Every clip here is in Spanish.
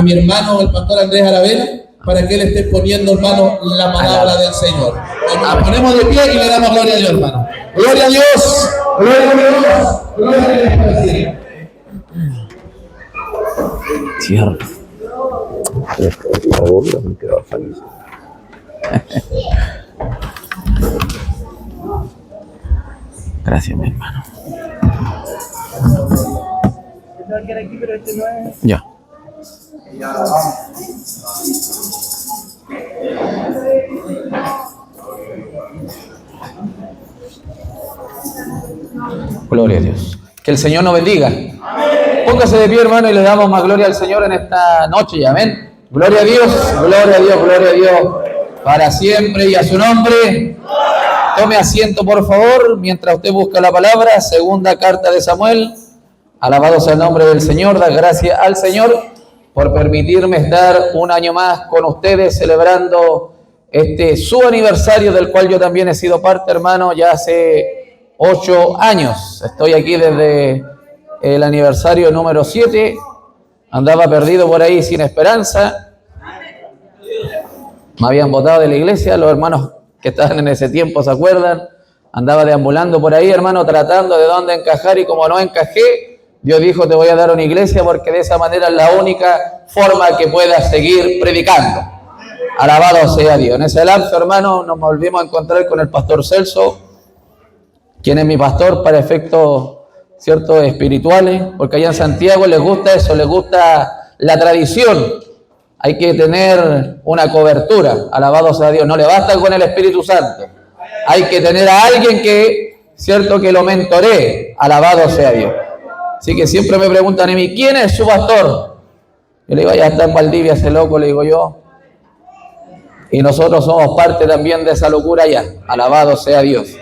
a mi hermano, el pastor Andrés Aravena, para que él esté poniendo, hermano, la palabra del Señor. Nos ponemos de pie y le damos gloria a Dios, hermano. Gloria a Dios, gloria a Dios, gloria a Dios. Cierro. Por favor, no quiero salir. Gracias, mi hermano. Ya. Gloria a Dios. Que el Señor nos bendiga. Póngase de pie, hermano, y le damos más gloria al Señor en esta noche. Amén. Gloria a Dios, gloria a Dios, gloria a Dios. Para siempre y a su nombre. Tome asiento, por favor, mientras usted busca la palabra. Segunda carta de Samuel. Alabado sea el nombre del Señor. Da gracias al Señor por permitirme estar un año más con ustedes celebrando su aniversario, del cual yo también he sido parte, hermano, ya hace 8 años. Estoy aquí desde el aniversario número 7. Andaba perdido por ahí sin esperanza. Me habían botado de la iglesia, los hermanos que estaban en ese tiempo se acuerdan. Andaba deambulando por ahí, hermano, tratando de dónde encajar, y como no encajé, Dios dijo: te voy a dar una iglesia, porque de esa manera es la única forma que puedas seguir predicando. Alabado sea Dios. En ese lapso, hermano, nos volvimos a encontrar con el pastor Celso, quien es mi pastor para efectos ciertos espirituales, porque allá en Santiago les gusta eso, les gusta la tradición. Hay que tener una cobertura. Alabado sea Dios. No le basta con el Espíritu Santo. Hay que tener a alguien que, cierto, que lo mentoree. Alabado sea Dios. Así que siempre me preguntan a mí: ¿quién es su pastor? Yo le digo: ya está en Valdivia ese loco, le digo yo. Y nosotros somos parte también de esa locura allá. Alabado sea Dios.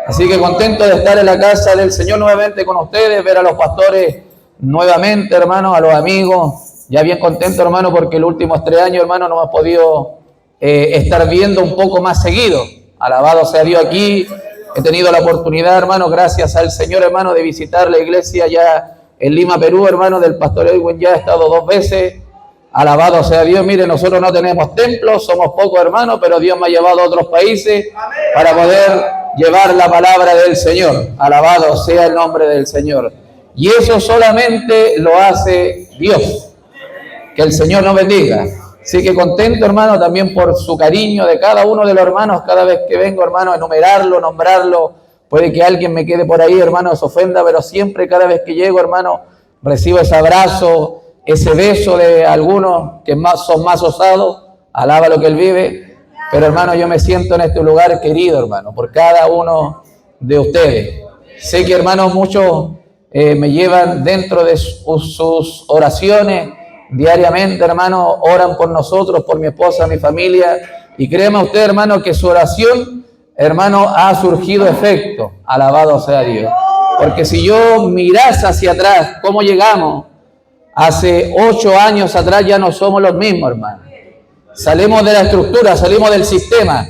Así que contento de estar en la casa del Señor nuevamente con ustedes, ver a los pastores nuevamente, hermano, a los amigos. Ya bien contento, hermano, porque los últimos 3 años, hermano, no hemos podido estar viendo un poco más seguido. Alabado sea Dios. Aquí he tenido la oportunidad, hermano, gracias al Señor, hermano, de visitar la iglesia ya en Lima, Perú, hermano, del pastor Edwin. Ya he estado 2 veces. Alabado sea Dios. Mire, nosotros no tenemos templos, somos pocos, hermanos, pero Dios me ha llevado a otros países para poder llevar la palabra del Señor. Alabado sea el nombre del Señor. Y eso solamente lo hace Dios. Que el Señor nos bendiga. Así que contento, hermano, también por su cariño de cada uno de los hermanos. Cada vez que vengo, hermano, a enumerarlo, nombrarlo, puede que alguien me quede por ahí, hermano, se ofenda, pero siempre, cada vez que llego, hermano, recibo ese abrazo, ese beso de algunos que son más osados. Alaba lo que Él vive. Pero, hermano, yo me siento en este lugar querido, hermano, por cada uno de ustedes. Sé que, hermanos, muchos me llevan dentro de sus oraciones. Diariamente, hermano, oran por nosotros, por mi esposa, mi familia. Y créeme usted, hermano, que su oración, hermano, ha surgido efecto. Alabado sea Dios. Porque si yo mirase hacia atrás, cómo llegamos, hace 8 años atrás ya no somos los mismos, hermano. Salimos de la estructura, salimos del sistema.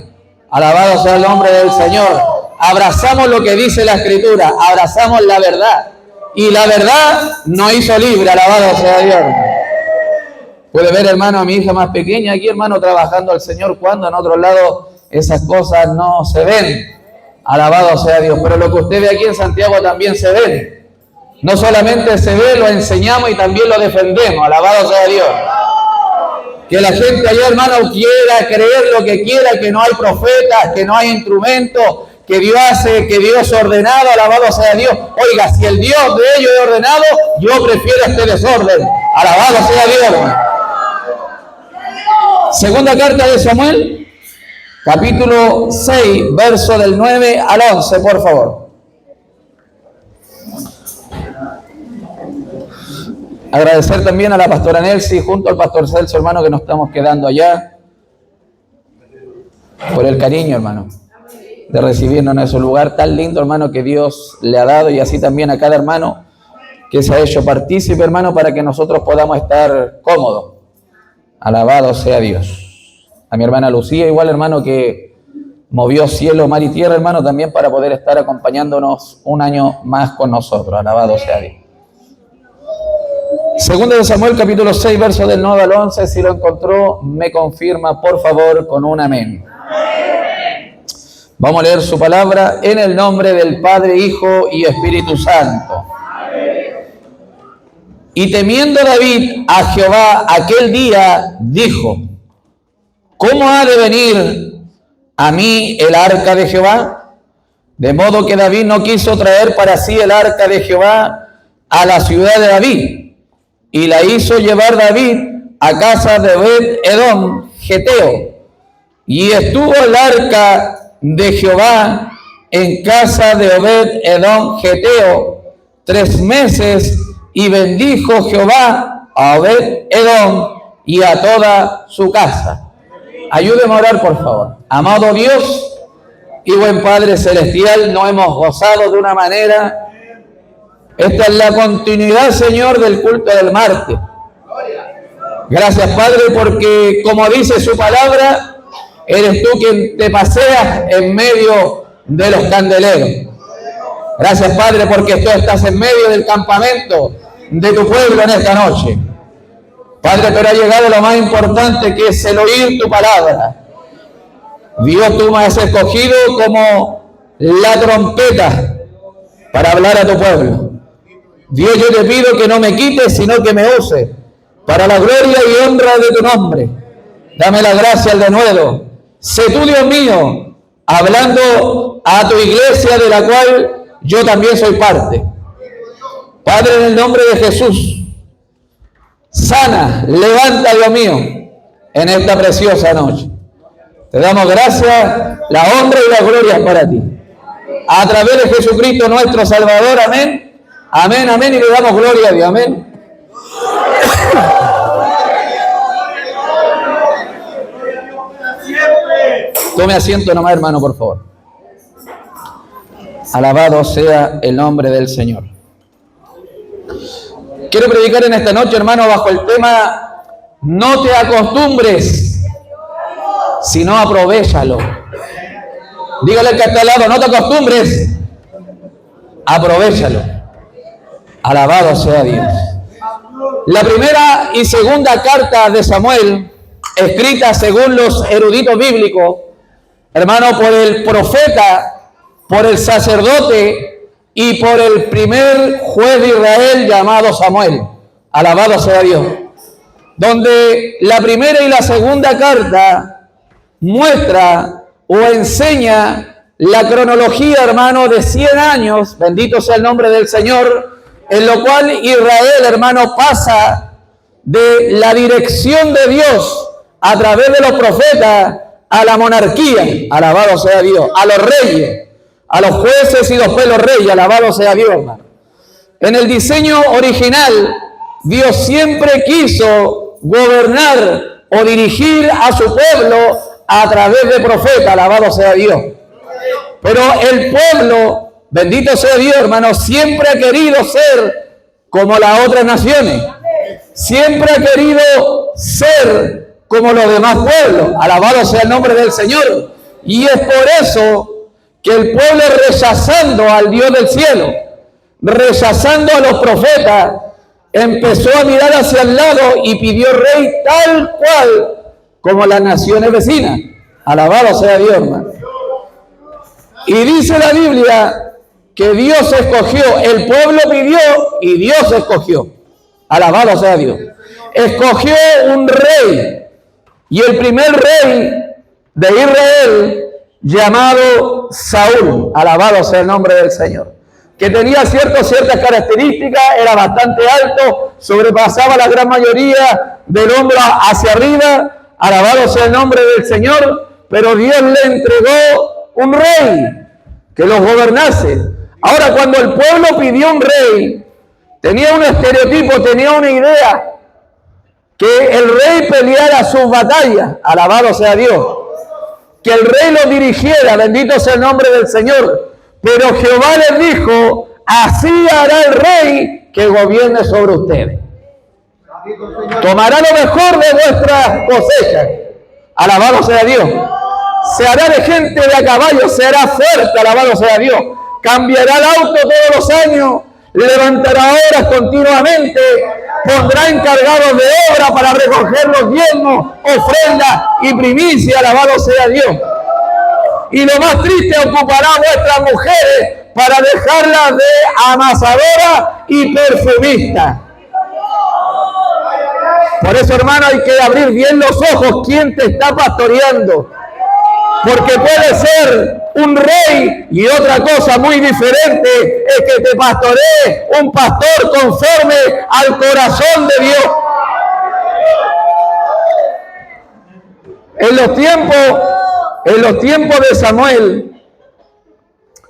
Alabado sea el nombre del Señor. Abrazamos lo que dice la Escritura, abrazamos la verdad. Y la verdad nos hizo libre. Alabado sea Dios. Puede ver, hermano, a mi hija más pequeña aquí, hermano, trabajando al Señor, cuando en otros lados esas cosas no se ven. Alabado sea Dios. Pero lo que usted ve aquí en Santiago también se ve. No solamente se ve, lo enseñamos y también lo defendemos. Alabado sea Dios. Que la gente allá, hermano, quiera creer lo que quiera, que no hay profetas, que no hay instrumentos, que Dios hace, que Dios ha ordenado. Alabado sea Dios. Oiga, si el Dios de ellos es ordenado, yo prefiero este desorden. Alabado sea Dios. Segunda carta de Samuel, capítulo 6, verso del 9 al 11, por favor. Agradecer también a la pastora Nelsi, junto al pastor Celso, hermano, que nos estamos quedando allá, por el cariño, hermano, de recibirnos en ese lugar tan lindo, hermano, que Dios le ha dado, y así también a cada hermano que se ha hecho partícipe, hermano, para que nosotros podamos estar cómodos. Alabado sea Dios. A mi hermana Lucía, igual, hermano, que movió cielo, mar y tierra, hermano, también para poder estar acompañándonos un año más con nosotros. Alabado sea Dios. Segundo de Samuel, capítulo 6, verso del 9 al 11. Si lo encontró, me confirma, por favor, con un amén. Vamos a leer su palabra en el nombre del Padre, Hijo y Espíritu Santo. Y temiendo David a Jehová aquel día, dijo: ¿cómo ha de venir a mí el arca de Jehová? De modo que David no quiso traer para sí el arca de Jehová a la ciudad de David, y la hizo llevar David a casa de Obed-Edom, Geteo. Y estuvo el arca de Jehová en casa de Obed-Edom, Geteo, 3 meses, y bendijo Jehová a Obed-Edom y a toda su casa. Ayúdeme a orar, por favor. Amado Dios y buen Padre Celestial, nos hemos gozado de una manera. Esta es la continuidad, Señor, del culto del martes. Gracias, Padre, porque como dice su palabra, eres tú quien te paseas en medio de los candeleros. Gracias, Padre, porque tú estás en medio del campamento de tu pueblo en esta noche. Padre, pero ha llegado lo más importante, que es el oír tu palabra. Dios, tú me has escogido como la trompeta para hablar a tu pueblo. Dios, yo te pido que no me quites, sino que me uses para la gloria y honra de tu nombre. Dame la gracia al denuedo. Sé tú, Dios mío, hablando a tu iglesia, de la cual yo también soy parte. Padre, en el nombre de Jesús, sana, levanta, Dios mío, en esta preciosa noche. Te damos gracias, la honra y la gloria es para ti. A través de Jesucristo nuestro Salvador, amén. Amén, amén, y le damos gloria a Dios, amén. Tome asiento nomás, hermano, por favor. Alabado sea el nombre del Señor. Quiero predicar en esta noche, hermano, bajo el tema: no te acostumbres, sino aprovéchalo. Dígale al que está al lado: no te acostumbres, aprovéchalo. Alabado sea Dios. La primera y segunda carta de Samuel, escrita según los eruditos bíblicos, hermano, por el profeta, por el sacerdote y por el primer juez de Israel llamado Samuel. Alabado sea Dios. Donde la primera y la segunda carta muestra o enseña la cronología, hermano, de 100 años, bendito sea el nombre del Señor, en lo cual Israel, hermano, pasa de la dirección de Dios a través de los profetas a la monarquía, alabado sea Dios, a los reyes, a los jueces y después los reyes, alabado sea Dios, hermano. En el diseño original, Dios siempre quiso gobernar o dirigir a su pueblo a través de profetas, alabado sea Dios. Pero el pueblo, bendito sea Dios, hermano, siempre ha querido ser como las otras naciones. Siempre ha querido ser como los demás pueblos. Alabado sea el nombre del Señor. Y es por eso que el pueblo, rechazando al Dios del cielo, rechazando a los profetas, empezó a mirar hacia el lado y pidió rey tal cual como las naciones vecinas. Alabado sea Dios, hermano. Y dice la Biblia que Dios escogió, el pueblo pidió y Dios escogió. Alabado sea Dios. Escogió un rey, y el primer rey de Israel llamado Saúl, alabado sea el nombre del Señor, que tenía ciertas características, era bastante alto, sobrepasaba la gran mayoría del hombro hacia arriba, alabado sea el nombre del Señor, pero Dios le entregó un rey que los gobernase. Ahora, cuando el pueblo pidió un rey, tenía un estereotipo, tenía una idea, que el rey peleara sus batallas, alabado sea Dios, que el rey lo dirigiera, bendito sea el nombre del Señor. Pero Jehová les dijo: así hará el rey que gobierne sobre ustedes. Tomará lo mejor de vuestras cosechas, alabado sea Dios. Se hará de gente de a caballo, se hará fuerte, alabado sea Dios. Cambiará el auto todos los años, levantará horas continuamente, pondrá encargados de obra para recoger los diezmos, ofrendas y primicia, alabado sea Dios. Y lo más triste, ocupará vuestras mujeres para dejarlas de amasadoras y perfumistas. Por eso, hermano, hay que abrir bien los ojos quién te está pastoreando. Porque puede ser un rey y otra cosa muy diferente es que te pastoree un pastor conforme al corazón de Dios. En los tiempos de Samuel,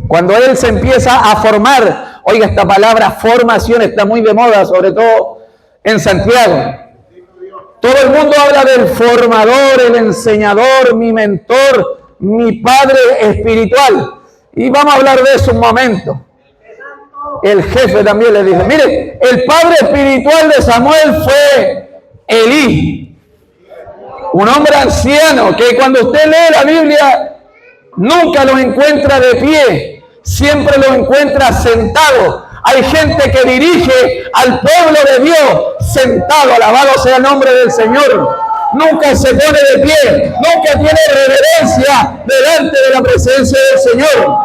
cuando él se empieza a formar, oiga, esta palabra formación está muy de moda, sobre todo en Santiago. Todo el mundo habla del formador, el enseñador, mi mentor, mi padre espiritual. Y vamos a hablar de eso un momento. El jefe también le dice, mire, el padre espiritual de Samuel fue Elí. Un hombre anciano que cuando usted lee la Biblia nunca lo encuentra de pie, siempre lo encuentra sentado. Hay gente que dirige al pueblo de Dios sentado, alabado sea el nombre del Señor. Nunca se pone de pie, nunca tiene reverencia delante de la presencia del Señor.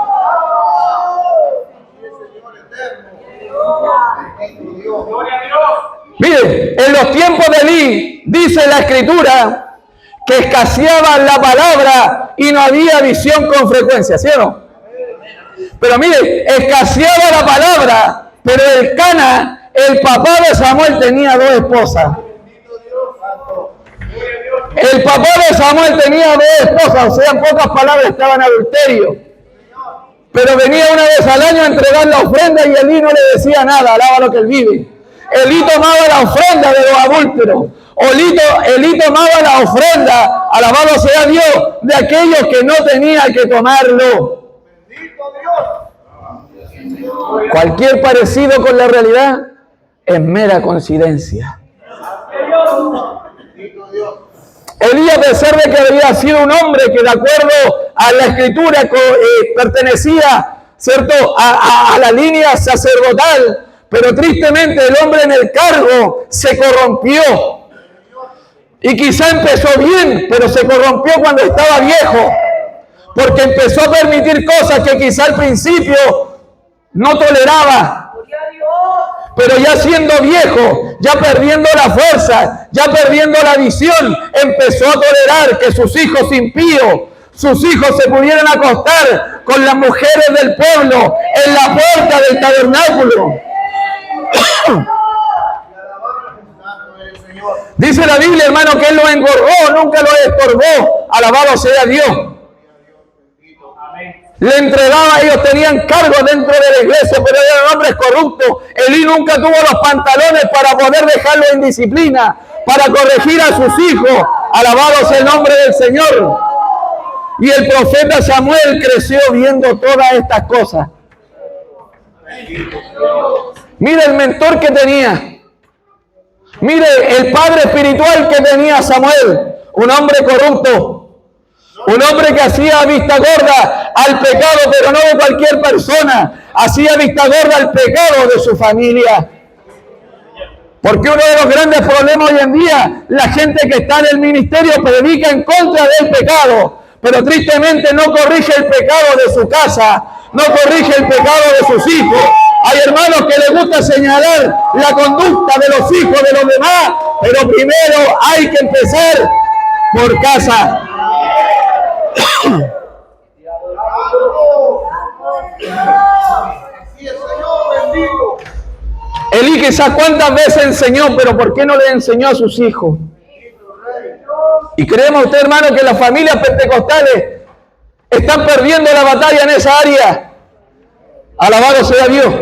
Mire, en los tiempos de Elí, dice la Escritura, que escaseaba la palabra y no había visión con frecuencia, ¿sí o no? Pero mire, escaseaba la palabra, pero el Cana, el papá de Samuel, tenía dos esposas. El papá de Samuel tenía dos esposas, o sea, en pocas palabras estaba en adulterio. Pero venía una vez al año a entregar la ofrenda y Elí no le decía nada, alaba lo que él vive. Elí tomaba la ofrenda de los adúlteros. Elí tomaba la ofrenda, alabado sea Dios, de aquellos que no tenían que tomarlo. Cualquier parecido con la realidad es mera coincidencia. Elí, a pesar de que había sido un hombre que de acuerdo a la Escritura pertenecía, ¿cierto?, a la línea sacerdotal, pero tristemente el hombre en el cargo se corrompió. Y quizá empezó bien, pero se corrompió cuando estaba viejo, porque empezó a permitir cosas que quizá al principio no toleraba. Pero ya siendo viejo, ya perdiendo la fuerza, ya perdiendo la visión, empezó a tolerar que sus hijos impíos, sus hijos se pudieran acostar con las mujeres del pueblo en la puerta del tabernáculo. Dice la Biblia, hermano, que él lo engordó, nunca lo estorbó. Alabado sea Dios. Le entregaba, ellos tenían cargo dentro de la iglesia, pero eran hombres corruptos. Elí nunca tuvo los pantalones para poder dejarlo en disciplina, para corregir a sus hijos. Alabado sea el nombre del Señor. Y el profeta Samuel creció viendo todas estas cosas. Mire el mentor que tenía. Mire el padre espiritual que tenía Samuel. Un hombre corrupto. Un hombre que hacía vista gorda al pecado, pero no de cualquier persona. Hacía vista gorda al pecado de su familia. Porque uno de los grandes problemas hoy en día, la gente que está en el ministerio predica en contra del pecado, pero tristemente no corrige el pecado de su casa, no corrige el pecado de sus hijos. Hay hermanos que les gusta señalar la conducta de los hijos de los demás, pero primero hay que empezar por casa. Elí quizás cuántas veces enseñó, pero ¿por qué no le enseñó a sus hijos? Y creemos usted, hermano, que las familias pentecostales están perdiendo la batalla en esa área. Alabado sea Dios.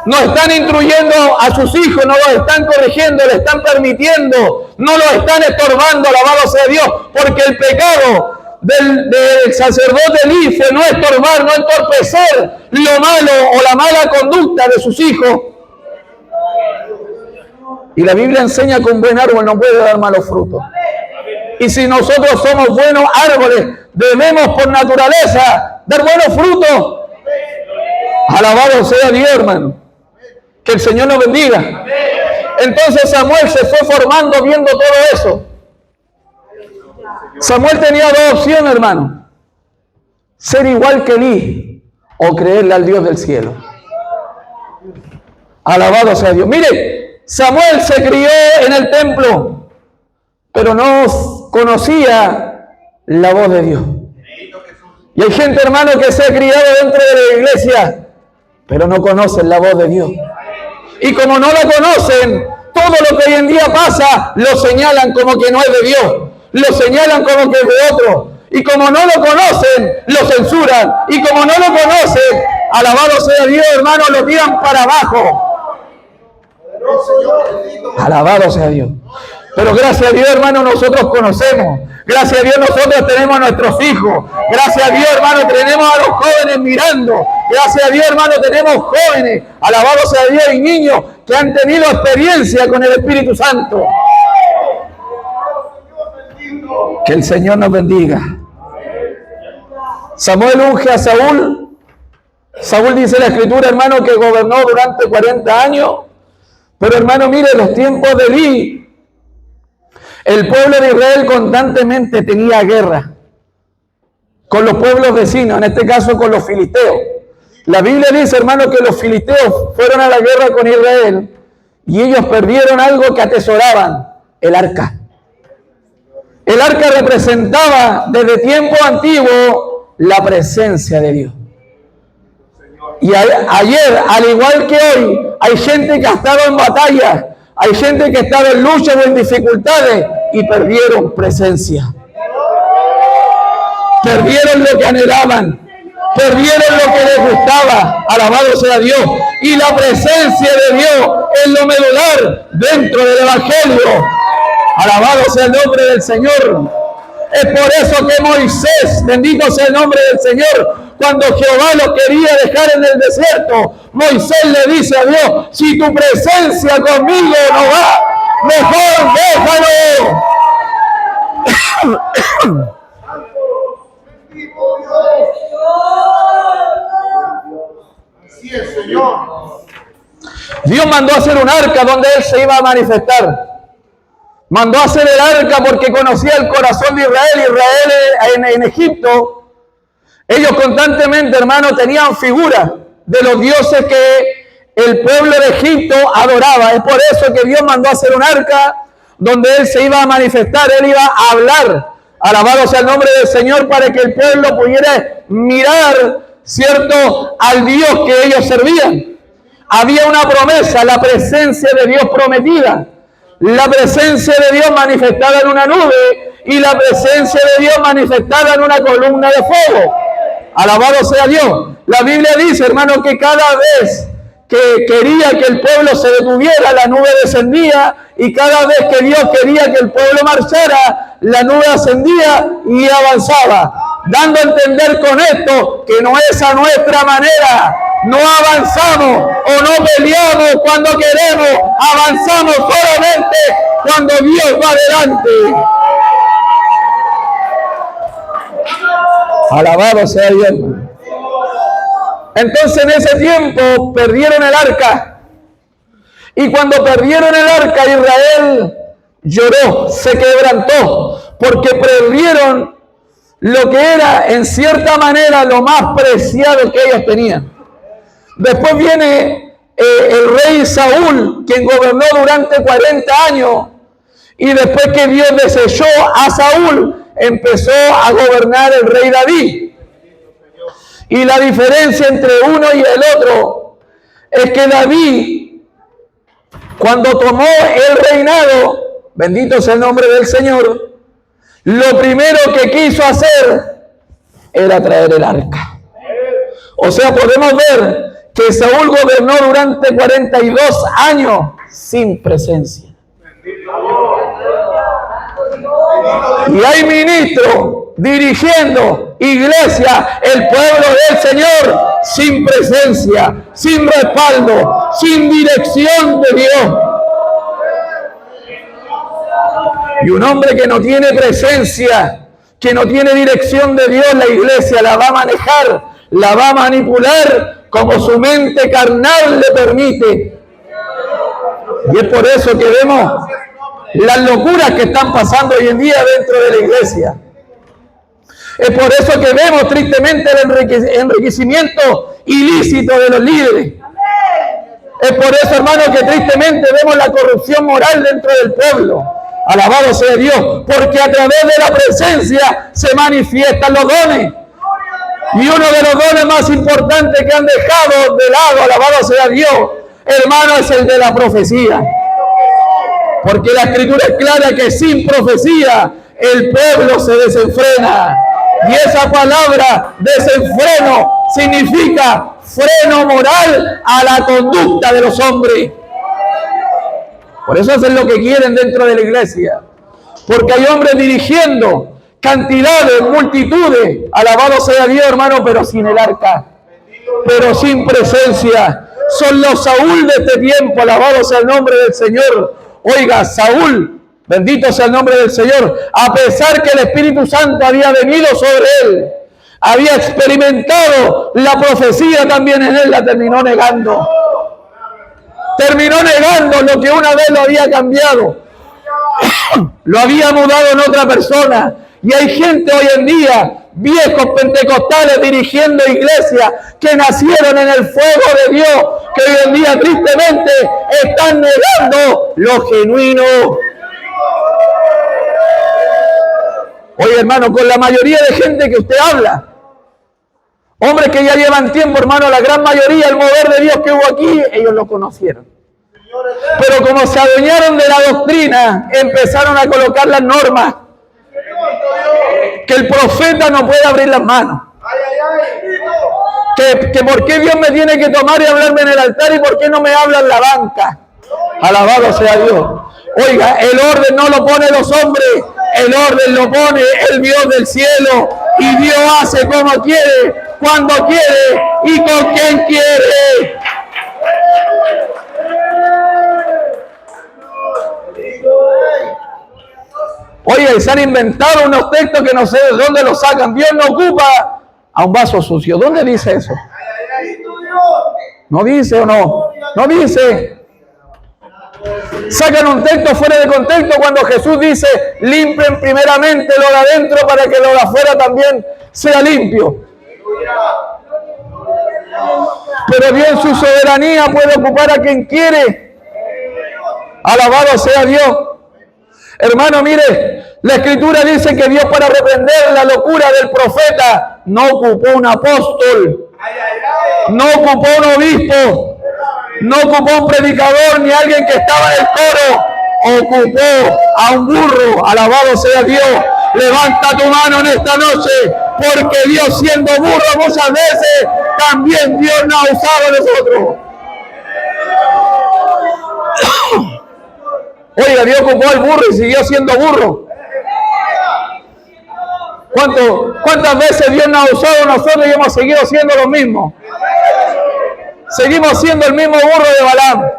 No están instruyendo a sus hijos, no los están corrigiendo, le están permitiendo, no los están estorbando, alabado sea Dios, porque el pecado del sacerdote Elí fue no estorbar, no entorpecer lo malo o la mala conducta de sus hijos. Y la Biblia enseña que un buen árbol no puede dar malos frutos. Y si nosotros somos buenos árboles, debemos por naturaleza dar buenos frutos. Alabado sea Dios, hermano. Que el Señor nos bendiga. Entonces Samuel se fue formando viendo todo eso. Samuel tenía dos opciones, hermano. Ser igual que Elí o creerle al Dios del cielo. Alabado sea Dios. Mire, Samuel se crió en el templo, pero no conocía la voz de Dios. Y hay gente, hermano, que se ha criado dentro de la iglesia, pero no conocen la voz de Dios. Y como no la conocen, todo lo que hoy en día pasa, lo señalan como que no es de Dios. Lo señalan como que es de otro. Y como no lo conocen, lo censuran. Y como no lo conocen, alabado sea Dios, hermano, lo tiran para abajo. Alabado sea Dios. Pero gracias a Dios, hermano, nosotros conocemos. Gracias a Dios nosotros tenemos a nuestros hijos. Gracias a Dios, hermano, tenemos a los jóvenes mirando. Gracias a Dios, hermano, tenemos jóvenes, alabado sea Dios, y niños que han tenido experiencia con el Espíritu Santo. Que el Señor nos bendiga. Samuel unge a Saúl. Saúl, dice la Escritura, hermano, que gobernó durante 40 años. Pero, hermano, mire, los tiempos de Elí, el pueblo de Israel constantemente tenía guerra con los pueblos vecinos, en este caso con los filisteos. La Biblia dice, hermano, que los filisteos fueron a la guerra con Israel y ellos perdieron algo que atesoraban, el arca. El arca representaba desde tiempo antiguo la presencia de Dios. Y ayer, al igual que hoy, hay gente que ha estado en batalla, hay gente que ha estado en lucha o en dificultades y perdieron presencia. Perdieron lo que anhelaban, perdieron lo que les gustaba, alabado sea Dios. Y la presencia de Dios es lo medular dentro del Evangelio. Alabado sea el nombre del Señor. Es por eso que Moisés, bendito sea el nombre del Señor, cuando Jehová lo quería dejar en el desierto, Moisés le dice a Dios, si tu presencia conmigo no va, mejor déjalo. Así es, Señor. Dios mandó a hacer un arca donde Él se iba a manifestar. Mandó a hacer el arca porque conocía el corazón de Israel. Israel en Egipto, ellos constantemente, hermano, tenían figuras de los dioses que el pueblo de Egipto adoraba. Es por eso que Dios mandó a hacer un arca donde Él se iba a manifestar, Él iba a hablar. Alabado sea el nombre del Señor, para que el pueblo pudiera mirar, ¿cierto?, al Dios que ellos servían. Había una promesa, la presencia de Dios prometida. La presencia de Dios manifestada en una nube y la presencia de Dios manifestada en una columna de fuego. Alabado sea Dios. La Biblia dice, hermano, que cada vez que quería que el pueblo se detuviera, la nube descendía, y cada vez que Dios quería que el pueblo marchara, la nube ascendía y avanzaba, dando a entender con esto que no es a nuestra manera. No avanzamos o no peleamos cuando queremos, avanzamos solamente cuando Dios va adelante. Alabado sea Dios. Entonces en ese tiempo perdieron el arca. Y cuando perdieron el arca, Israel lloró, se quebrantó, porque perdieron lo que era en cierta manera lo más preciado que ellos tenían. Después viene el rey Saúl, quien gobernó durante 40 años. Y después que Dios desechó a Saúl, empezó a gobernar el rey David. Y la diferencia entre uno y el otro es que David, cuando tomó el reinado, bendito sea el nombre del Señor, lo primero que quiso hacer era traer el arca. O sea, podemos ver que Saúl gobernó durante 42 años sin presencia. Y hay ministros dirigiendo iglesia, el pueblo del Señor, sin presencia, sin respaldo, sin dirección de Dios. Y un hombre que no tiene presencia, que no tiene dirección de Dios, la iglesia la va a manejar, la va a manipular como su mente carnal le permite. Y es por eso que vemos las locuras que están pasando hoy en día dentro de la iglesia. Es por eso que vemos tristemente el enriquecimiento ilícito de los líderes. Es por eso, hermano, que tristemente vemos la corrupción moral dentro del pueblo. Alabado sea Dios, porque a través de la presencia se manifiestan los dones. Y uno de los dones más importantes que han dejado de lado, alabado sea Dios, hermano, es el de la profecía. Porque la Escritura es clara que sin profecía el pueblo se desenfrena. Y esa palabra desenfreno significa freno moral a la conducta de los hombres. Por eso hacen lo que quieren dentro de la iglesia. Porque hay hombres dirigiendo cantidades, multitudes, alabado sea Dios, hermano, pero sin el arca, pero sin presencia. Son los Saúl de este tiempo, alabado sea el nombre del Señor. Oiga, Saúl, bendito sea el nombre del Señor, a pesar que el Espíritu Santo había venido sobre él, había experimentado la profecía también en él, la terminó negando. Terminó negando lo que una vez lo había cambiado. Lo había mudado en otra persona. Y hay gente hoy en día, viejos pentecostales dirigiendo iglesias que nacieron en el fuego de Dios, que hoy en día tristemente están negando lo genuino. Oye, hermano, con la mayoría de gente que usted habla, hombres que ya llevan tiempo, hermano, la gran mayoría, el mover de Dios que hubo aquí, ellos lo conocieron. Pero como se adueñaron de la doctrina, empezaron a colocar las normas. Que el profeta no puede abrir las manos. Que por qué Dios me tiene que tomar y hablarme en el altar y por qué no me habla en la banca. Alabado sea Dios. Oiga, el orden no lo pone los hombres, el orden lo pone el Dios del cielo. Y Dios hace como quiere, cuando quiere y con quien quiere. Oye, se han inventado unos textos que no sé de dónde los sacan. Dios no ocupa a un vaso sucio. ¿Dónde dice eso? ¿No dice o no? No dice. Sacan un texto fuera de contexto cuando Jesús dice, limpien primeramente lo de adentro para que lo de afuera también sea limpio. Pero Dios en su soberanía puede ocupar a quien quiere. Alabado sea Dios. Hermano, mire, la Escritura dice que Dios, para reprender la locura del profeta, no ocupó un apóstol, no ocupó un obispo, no ocupó un predicador ni alguien que estaba en el coro, ocupó a un burro. Alabado sea Dios. Levanta tu mano en esta noche, porque Dios, siendo burro muchas veces, también Dios nos ha usado a nosotros. Oiga, Dios ocupó al burro y siguió siendo burro. ¿Cuántas veces Dios nos ha usado a nosotros y hemos seguido siendo los mismos? Seguimos siendo el mismo burro de Balaam.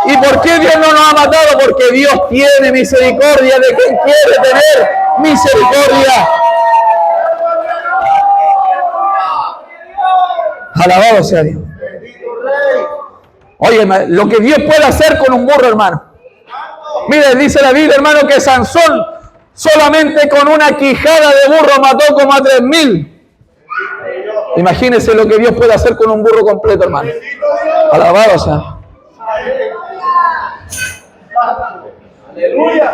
¿Y por qué Dios no nos ha matado? Porque Dios tiene misericordia de quien quiere tener misericordia. Alabado sea Dios. Oye, lo que Dios puede hacer con un burro, hermano. Mire, dice la Biblia, hermano, que Sansón solamente con una quijada de burro mató como a 3,000. Imagínense lo que Dios puede hacer con un burro completo, hermano. Alabado sea.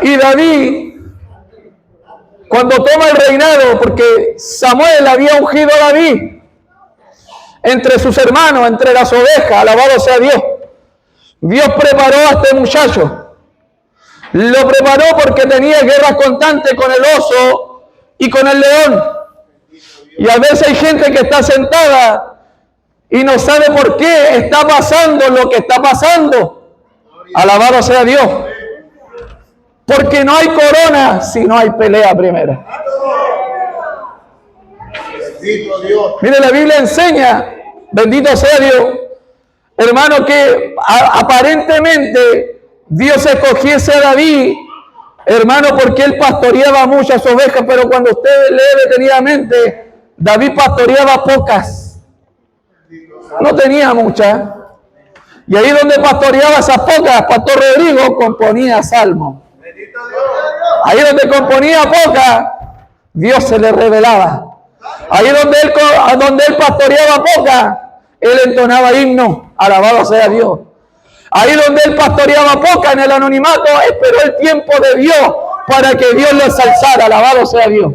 Y David, cuando toma el reinado, porque Samuel había ungido a David entre sus hermanos, entre las ovejas, alabado sea Dios. Dios preparó a este muchacho. Lo preparó porque tenía guerras constantes con el oso y con el león. Y a veces hay gente que está sentada y no sabe por qué está pasando lo que está pasando. Alabado sea Dios. Porque no hay corona si no hay pelea primero. Mire, la Biblia enseña, bendito sea Dios, hermano, que aparentemente Dios escogiese a David, hermano, porque él pastoreaba muchas ovejas, pero cuando usted lee detenidamente, David pastoreaba pocas. No tenía muchas. Y ahí donde pastoreaba esas pocas, Pastor Rodrigo componía salmos. Ahí donde componía pocas, Dios se le revelaba. Ahí donde él pastoreaba pocas, él entonaba himnos, alabado sea Dios. Ahí donde él pastoreaba poca en el anonimato, esperó el tiempo de Dios para que Dios lo ensalzara, alabado sea Dios.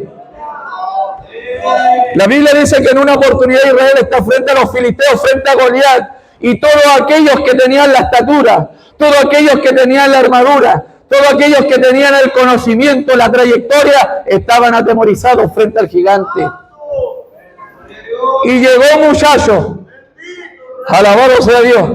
La Biblia dice que en una oportunidad Israel está frente a los filisteos, frente a Goliat, y todos aquellos que tenían la estatura, todos aquellos que tenían la armadura, todos aquellos que tenían el conocimiento, la trayectoria, estaban atemorizados frente al gigante. Y llegó un muchacho, alabado sea Dios,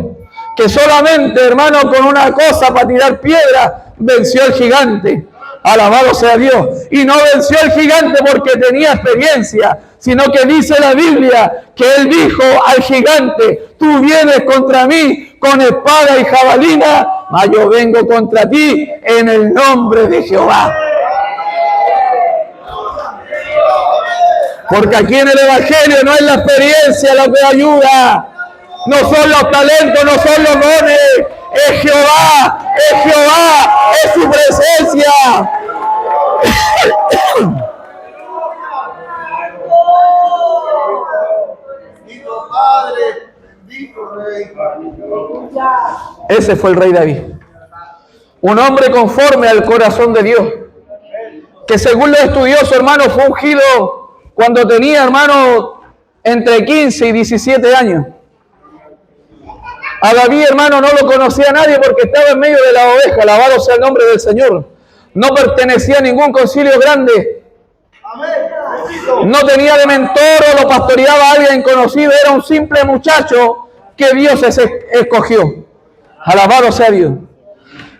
que solamente, hermano, con una cosa para tirar piedra, venció al gigante. Alabado sea Dios. Y no venció al gigante porque tenía experiencia, sino que dice la Biblia que él dijo al gigante: tú vienes contra mí con espada y jabalina, mas yo vengo contra ti en el nombre de Jehová. Porque aquí en el Evangelio no es la experiencia lo que ayuda. No son los talentos, no son los dones. Es Jehová, es su presencia. Bendito Padre, bendito Rey. Ese fue el rey David. Un hombre conforme al corazón de Dios. Que según los estudiosos, hermano, fue ungido cuando tenía, hermano, entre 15 y 17 años. A David, hermano, no lo conocía nadie porque estaba en medio de la oveja, alabado sea el nombre del Señor. No pertenecía a ningún concilio grande. No tenía de mentor o lo pastoreaba a alguien conocido. Era un simple muchacho que Dios escogió. Alabado sea Dios.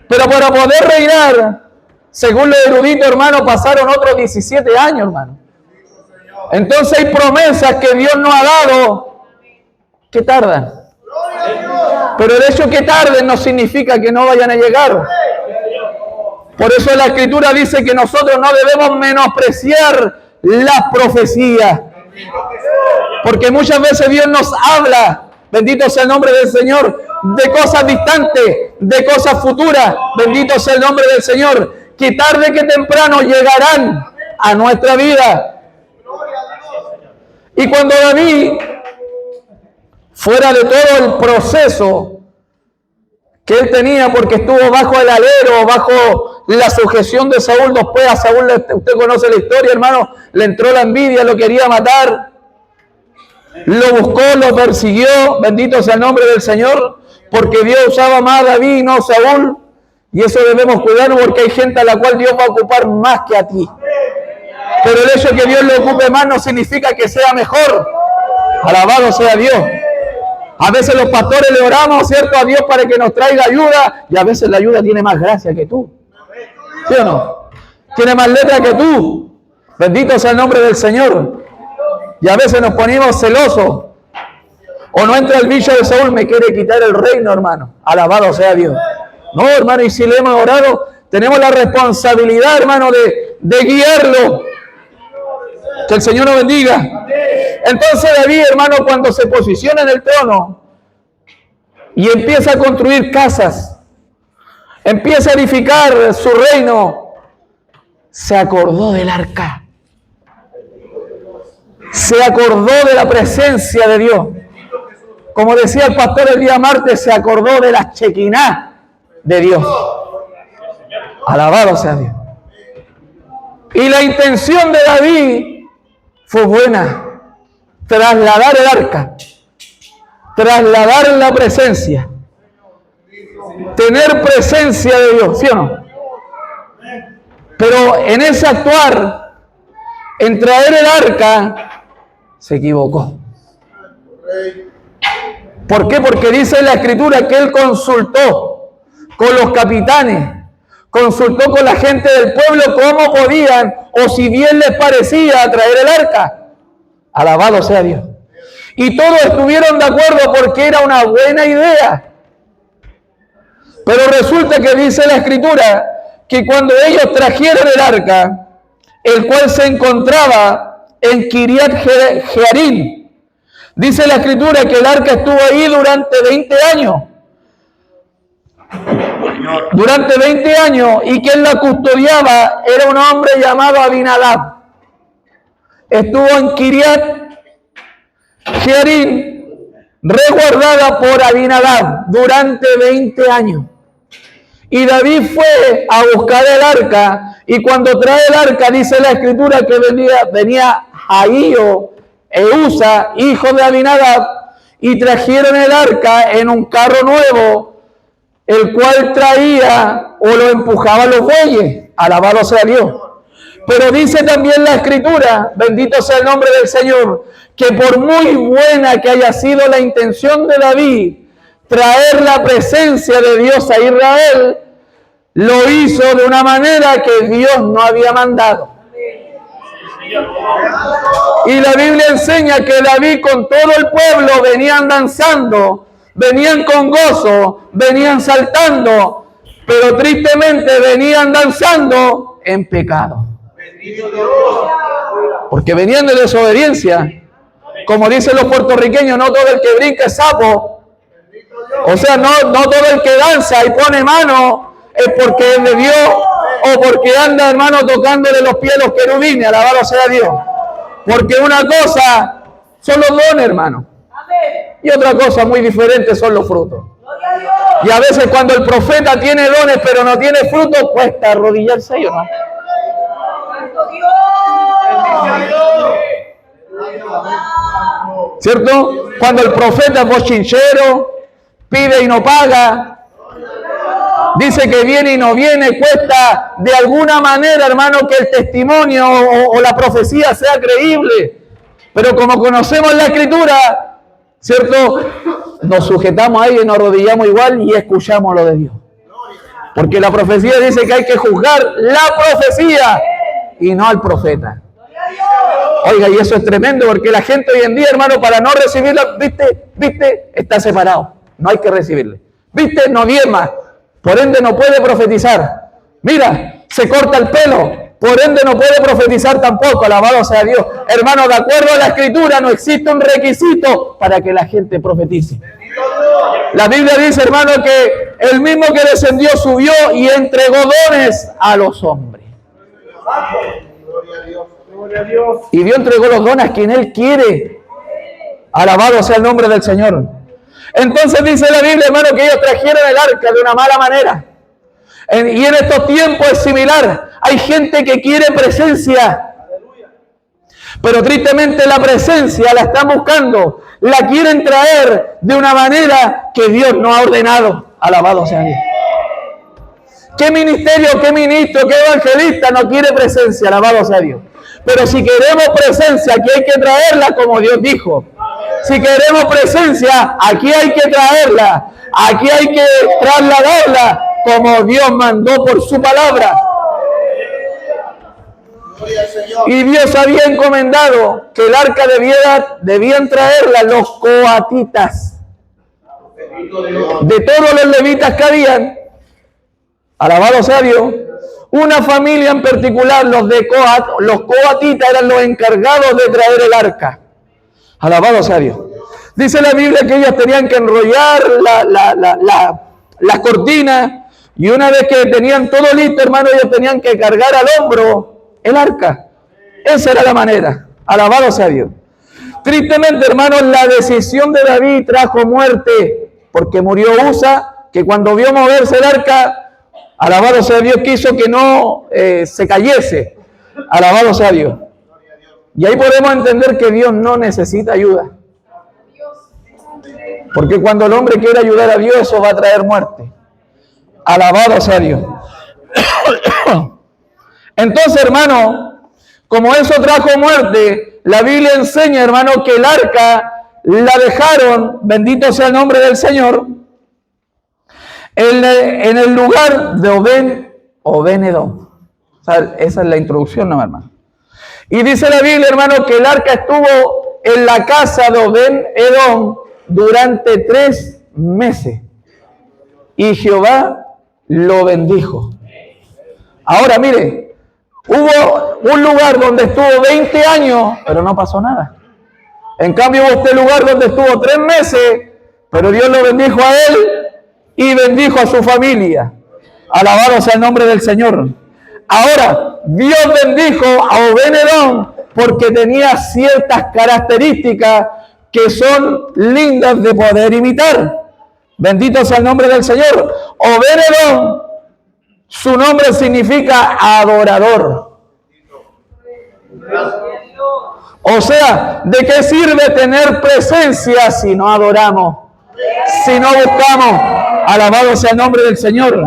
Pero para poder reinar, según los eruditos, hermano, pasaron otros 17 años, hermano. Entonces hay promesas que Dios nos ha dado que tardan. Pero el hecho que tarden no significa que no vayan a llegar. Por eso la Escritura dice que nosotros no debemos menospreciar las profecías. Porque muchas veces Dios nos habla, bendito sea el nombre del Señor, de cosas distantes, de cosas futuras. Bendito sea el nombre del Señor, que tarde que temprano llegarán a nuestra vida. Y cuando David, fuera de todo el proceso que él tenía, porque estuvo bajo el alero, bajo la sujeción de Saúl, después a Saúl, usted conoce la historia, hermano, le entró la envidia, lo quería matar, lo buscó, lo persiguió, bendito sea el nombre del Señor, porque Dios usaba más a David y no a Saúl, y eso debemos cuidarnos porque hay gente a la cual Dios va a ocupar más que a ti. Pero el hecho de que Dios lo ocupe más no significa que sea mejor. Alabado sea Dios. A veces los pastores le oramos, ¿cierto?, a Dios para que nos traiga ayuda, y a veces la ayuda tiene más gracia que tú. ¿Sí o no? Tiene más letra que tú. Bendito sea el nombre del Señor. Y a veces nos ponemos celosos. O no entra el bicho de Saúl, me quiere quitar el reino, hermano. Alabado sea Dios. No, hermano, y si le hemos orado, tenemos la responsabilidad, hermano, de guiarlo. Que el Señor nos bendiga. Entonces David, hermano, cuando se posiciona en el trono y empieza a construir casas, empieza a edificar su reino, se acordó del arca. Se acordó de la presencia de Dios. Como decía el pastor el día martes, se acordó de la chequiná de Dios. Alabado sea Dios. Y la intención de David fue buena. Trasladar el arca, trasladar la presencia, tener presencia de Dios, ¿sí o no? Pero en ese actuar, en traer el arca, se equivocó. ¿Por qué? Porque dice la Escritura que él consultó con los capitanes, consultó con la gente del pueblo cómo podían, o si bien les parecía, traer el arca. Alabado sea Dios. Y todos estuvieron de acuerdo porque era una buena idea. Pero resulta que dice la Escritura que cuando ellos trajeron el arca, el cual se encontraba en Kiriat Jearim, dice la Escritura que el arca estuvo ahí durante 20 años. durante 20 años, y quien la custodiaba era un hombre llamado Abinadab. Estuvo en Kiriat Jearim, resguardada por Abinadab durante 20 años. Y David fue a buscar el arca, y cuando trae el arca, dice la escritura que venía Ahío e Usa, hijo de Abinadab, y trajeron el arca en un carro nuevo, el cual traía o lo empujaban los bueyes. Alabado sea Dios. Pero dice también la escritura, bendito sea el nombre del Señor, que por muy buena que haya sido la intención de David, traer la presencia de Dios a Israel, lo hizo de una manera que Dios no había mandado. Y la Biblia enseña que David con todo el pueblo venían danzando, venían con gozo, venían saltando, pero tristemente venían danzando en pecado. Porque venían de desobediencia. Como dicen los puertorriqueños, no todo el que brinca es sapo. O sea, no todo el que danza y pone mano es porque es de Dios, o porque anda, hermano, tocándole los pies a los querubines. Alabado sea Dios. Porque una cosa son los dones, hermano, y otra cosa muy diferente son los frutos. Y a veces cuando el profeta tiene dones pero no tiene frutos, cuesta arrodillarse, ¿o no? ¿Cierto? Cuando el profeta es bochinchero, pide y no paga, dice que viene y no viene, cuesta de alguna manera, hermano, que el testimonio o la profecía sea creíble. Pero como conocemos la escritura, ¿cierto? Nos sujetamos a ella y nos arrodillamos igual y escuchamos lo de Dios. Porque la profecía dice que hay que juzgar la profecía y no al profeta. Oiga, y eso es tremendo, porque la gente hoy en día, hermano, para no recibirla, ¿viste? Está separado. No hay que recibirle. ¿Viste? No diezma. Por ende no puede profetizar. Mira, se corta el pelo. Por ende no puede profetizar tampoco. Alabado sea Dios. Hermano, de acuerdo a la escritura, no existe un requisito para que la gente profetice. La Biblia dice, hermano, que el mismo que descendió subió y entregó dones a los hombres. Y Dios entregó los dones a quien Él quiere. Alabado sea el nombre del Señor. Entonces dice la Biblia, hermano, que ellos trajeron el arca de una mala manera. Y en estos tiempos es similar. Hay gente que quiere presencia, pero tristemente la presencia la están buscando, la quieren traer de una manera que Dios no ha ordenado. Alabado sea Dios. ¿Qué ministerio, qué ministro, qué evangelista no quiere presencia? Alabado sea Dios. Pero si queremos presencia, aquí hay que traerla como Dios dijo. Si queremos presencia, aquí hay que traerla. Aquí hay que trasladarla como Dios mandó por su palabra. Y Dios había encomendado que el arca debían traerla los coatitas. De todos los levitas que habían, alabado sea Dios, una familia en particular, los coatitas eran los encargados de traer el arca. Alabado sea Dios. Dice la Biblia que ellos tenían que enrollar las cortinas, y una vez que tenían todo listo, hermano, ellos tenían que cargar al hombro el arca. Esa era la manera. Alabado sea Dios. Tristemente, hermanos, la decisión de David trajo muerte, porque murió Usa, que cuando vio moverse el arca, alabado sea Dios, quiso que no se cayese. Alabado sea Dios. Y ahí podemos entender que Dios no necesita ayuda. Porque cuando el hombre quiere ayudar a Dios, eso va a traer muerte. Alabado sea Dios. Entonces, hermano, como eso trajo muerte, la Biblia enseña, hermano, que el arca la dejaron, bendito sea el nombre del Señor, en el lugar de Obed-Edom. O sea, esa es la introducción, ¿no, hermano? Y dice la Biblia, hermano, que el arca estuvo en la casa de Obed-Edom durante 3 meses. Y Jehová lo bendijo. Ahora, mire, hubo un lugar donde estuvo 20 años, pero no pasó nada. En cambio, hubo este lugar donde estuvo 3 meses, pero Dios lo bendijo a él y bendijo a su familia. Alabado sea el nombre del Señor. Ahora, Dios bendijo a Obed-Edom porque tenía ciertas características que son lindas de poder imitar. Bendito sea el nombre del Señor. Obed-Edom, su nombre significa adorador. O sea, ¿de qué sirve tener presencia si no adoramos? Si no buscamos. Alabado sea el nombre del Señor.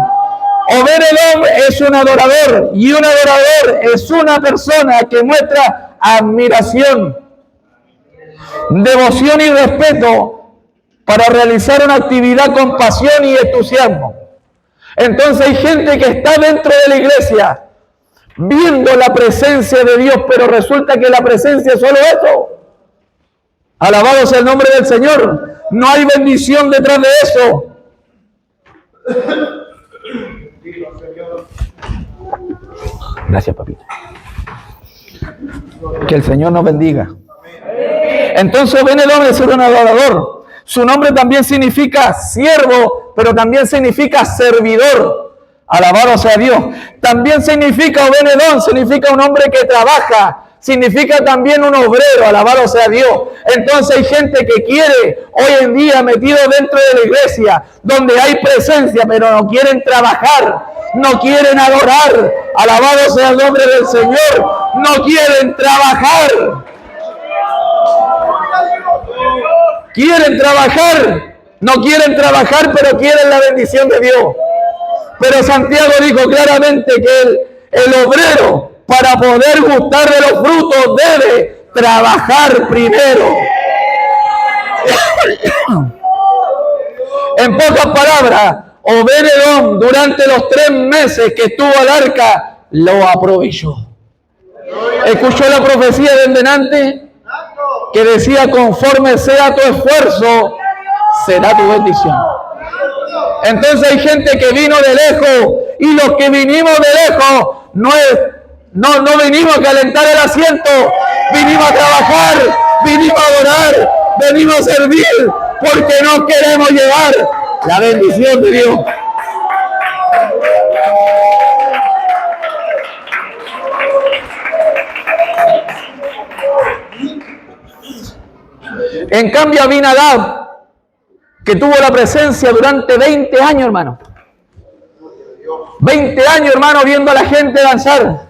Obed-Edom es un adorador, y un adorador es una persona que muestra admiración, devoción y respeto para realizar una actividad con pasión y entusiasmo. Entonces hay gente que está dentro de la iglesia viendo la presencia de Dios, pero resulta que la presencia es solo eso. Alabado sea el nombre del Señor. No hay bendición detrás de eso. Gracias, papito. Que el Señor nos bendiga. Entonces Obed-Edom es un adorador. Su nombre también significa siervo, pero también significa servidor. Alabado sea Dios. También significa Obed-Edom, significa un hombre que trabaja. Significa también un obrero, alabado sea Dios. Entonces hay gente que quiere hoy en día metido dentro de la iglesia, donde hay presencia, pero no quieren trabajar, no quieren adorar. Alabado sea el nombre del Señor. No quieren trabajar. Quieren trabajar, no quieren trabajar, pero quieren la bendición de Dios. Pero Santiago dijo claramente que el obrero, para poder gustar de los frutos, debe trabajar primero. En pocas palabras, Obed-Edom durante los 3 meses que estuvo al arca, lo aprovechó. ¿Escuchó la profecía del delante? Que decía, conforme sea tu esfuerzo, será tu bendición. Entonces hay gente que vino de lejos, y los que vinimos de lejos no vinimos a calentar el asiento, vinimos a trabajar, vinimos a adorar, venimos a servir, porque no queremos llevar la bendición de Dios. En cambio, Abinadab, que tuvo la presencia durante 20 años, hermano. 20 años, hermano, viendo a la gente danzar.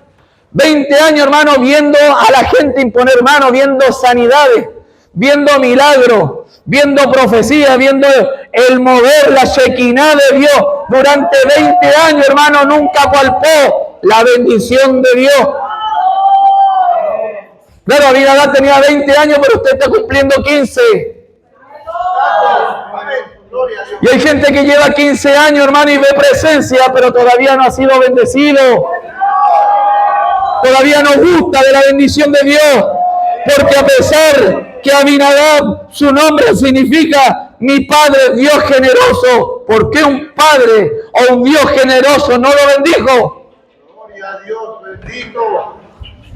20 años, hermano, viendo a la gente imponer mano, viendo sanidades, viendo milagros, viendo profecías, viendo el mover, la Shekinah de Dios. Durante 20 años, hermano, nunca palpó la bendición de Dios. Claro, Abinadab tenía 20 años, pero usted está cumpliendo 15. Y hay gente que lleva 15 años, hermano, y ve presencia, pero todavía no ha sido bendecido. Todavía no gusta de la bendición de Dios. Porque a pesar que Abinadab, su nombre significa mi Padre, Dios generoso, ¿por qué un Padre o un Dios generoso no lo bendijo? Gloria a Dios, bendito.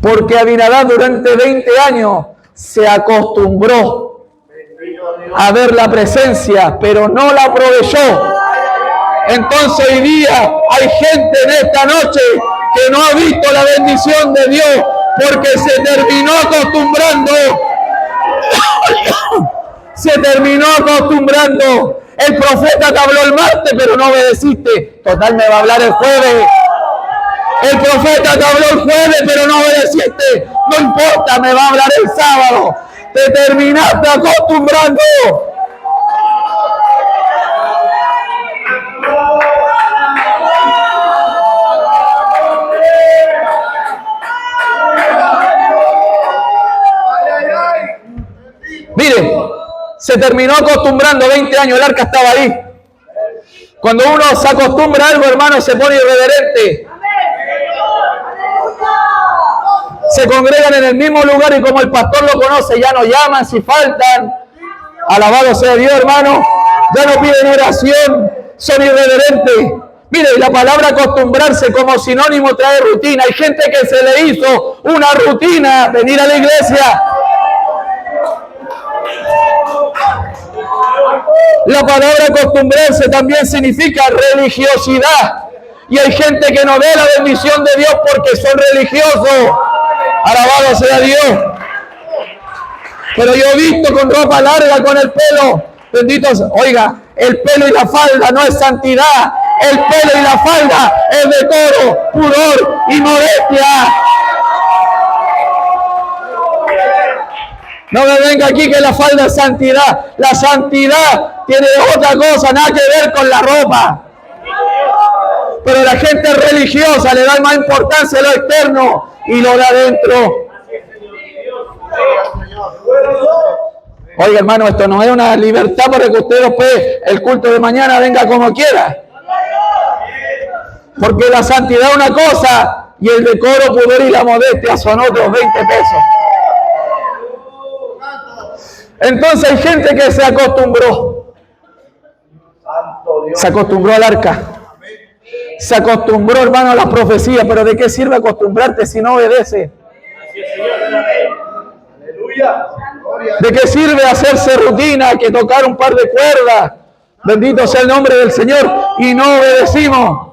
Porque Abinadab durante 20 años se acostumbró a ver la presencia, pero no la aprovechó. Entonces hoy día hay gente en esta noche que no ha visto la bendición de Dios porque se terminó acostumbrando. Se terminó acostumbrando. El profeta te habló el martes, pero no obedeciste. Total, me va a hablar el jueves. El profeta te habló el jueves, pero no obedeciste. No importa, me va a hablar el sábado. Te terminaste acostumbrando. Mire, se terminó acostumbrando 20 años, el arca estaba ahí. Cuando uno se acostumbra a algo, hermano, se pone irreverente. Se congregan en el mismo lugar y como el pastor lo conoce, ya no llaman si faltan. Alabado sea Dios, hermano. Ya no piden oración, son irreverentes. Mire, la palabra acostumbrarse como sinónimo trae rutina. Hay gente que se le hizo una rutina venir a la iglesia. La palabra acostumbrarse también significa religiosidad. Y hay gente que no ve la bendición de Dios porque son religiosos. Alabado sea Dios. Pero yo he visto con ropa larga, con el pelo. Bendito sea. Oiga, el pelo y la falda no es santidad. El pelo y la falda es decoro, pudor y modestia. No me venga aquí que la falda es santidad. La santidad tiene otra cosa, nada que ver con la ropa. Pero la gente religiosa le da más importancia a lo externo y lo de adentro. Oiga, hermano, esto no es una libertad para que usted después el culto de mañana venga como quiera. Porque la santidad es una cosa y el decoro, pudor y la modestia son otros 20 pesos. Entonces hay gente que se acostumbró. Se acostumbró al arca. Se acostumbró, hermano, a las profecías. Pero ¿de qué sirve acostumbrarte si no obedece? ¿De qué sirve hacerse rutina que tocar un par de cuerdas? Bendito sea el nombre del Señor. Y no obedecimos.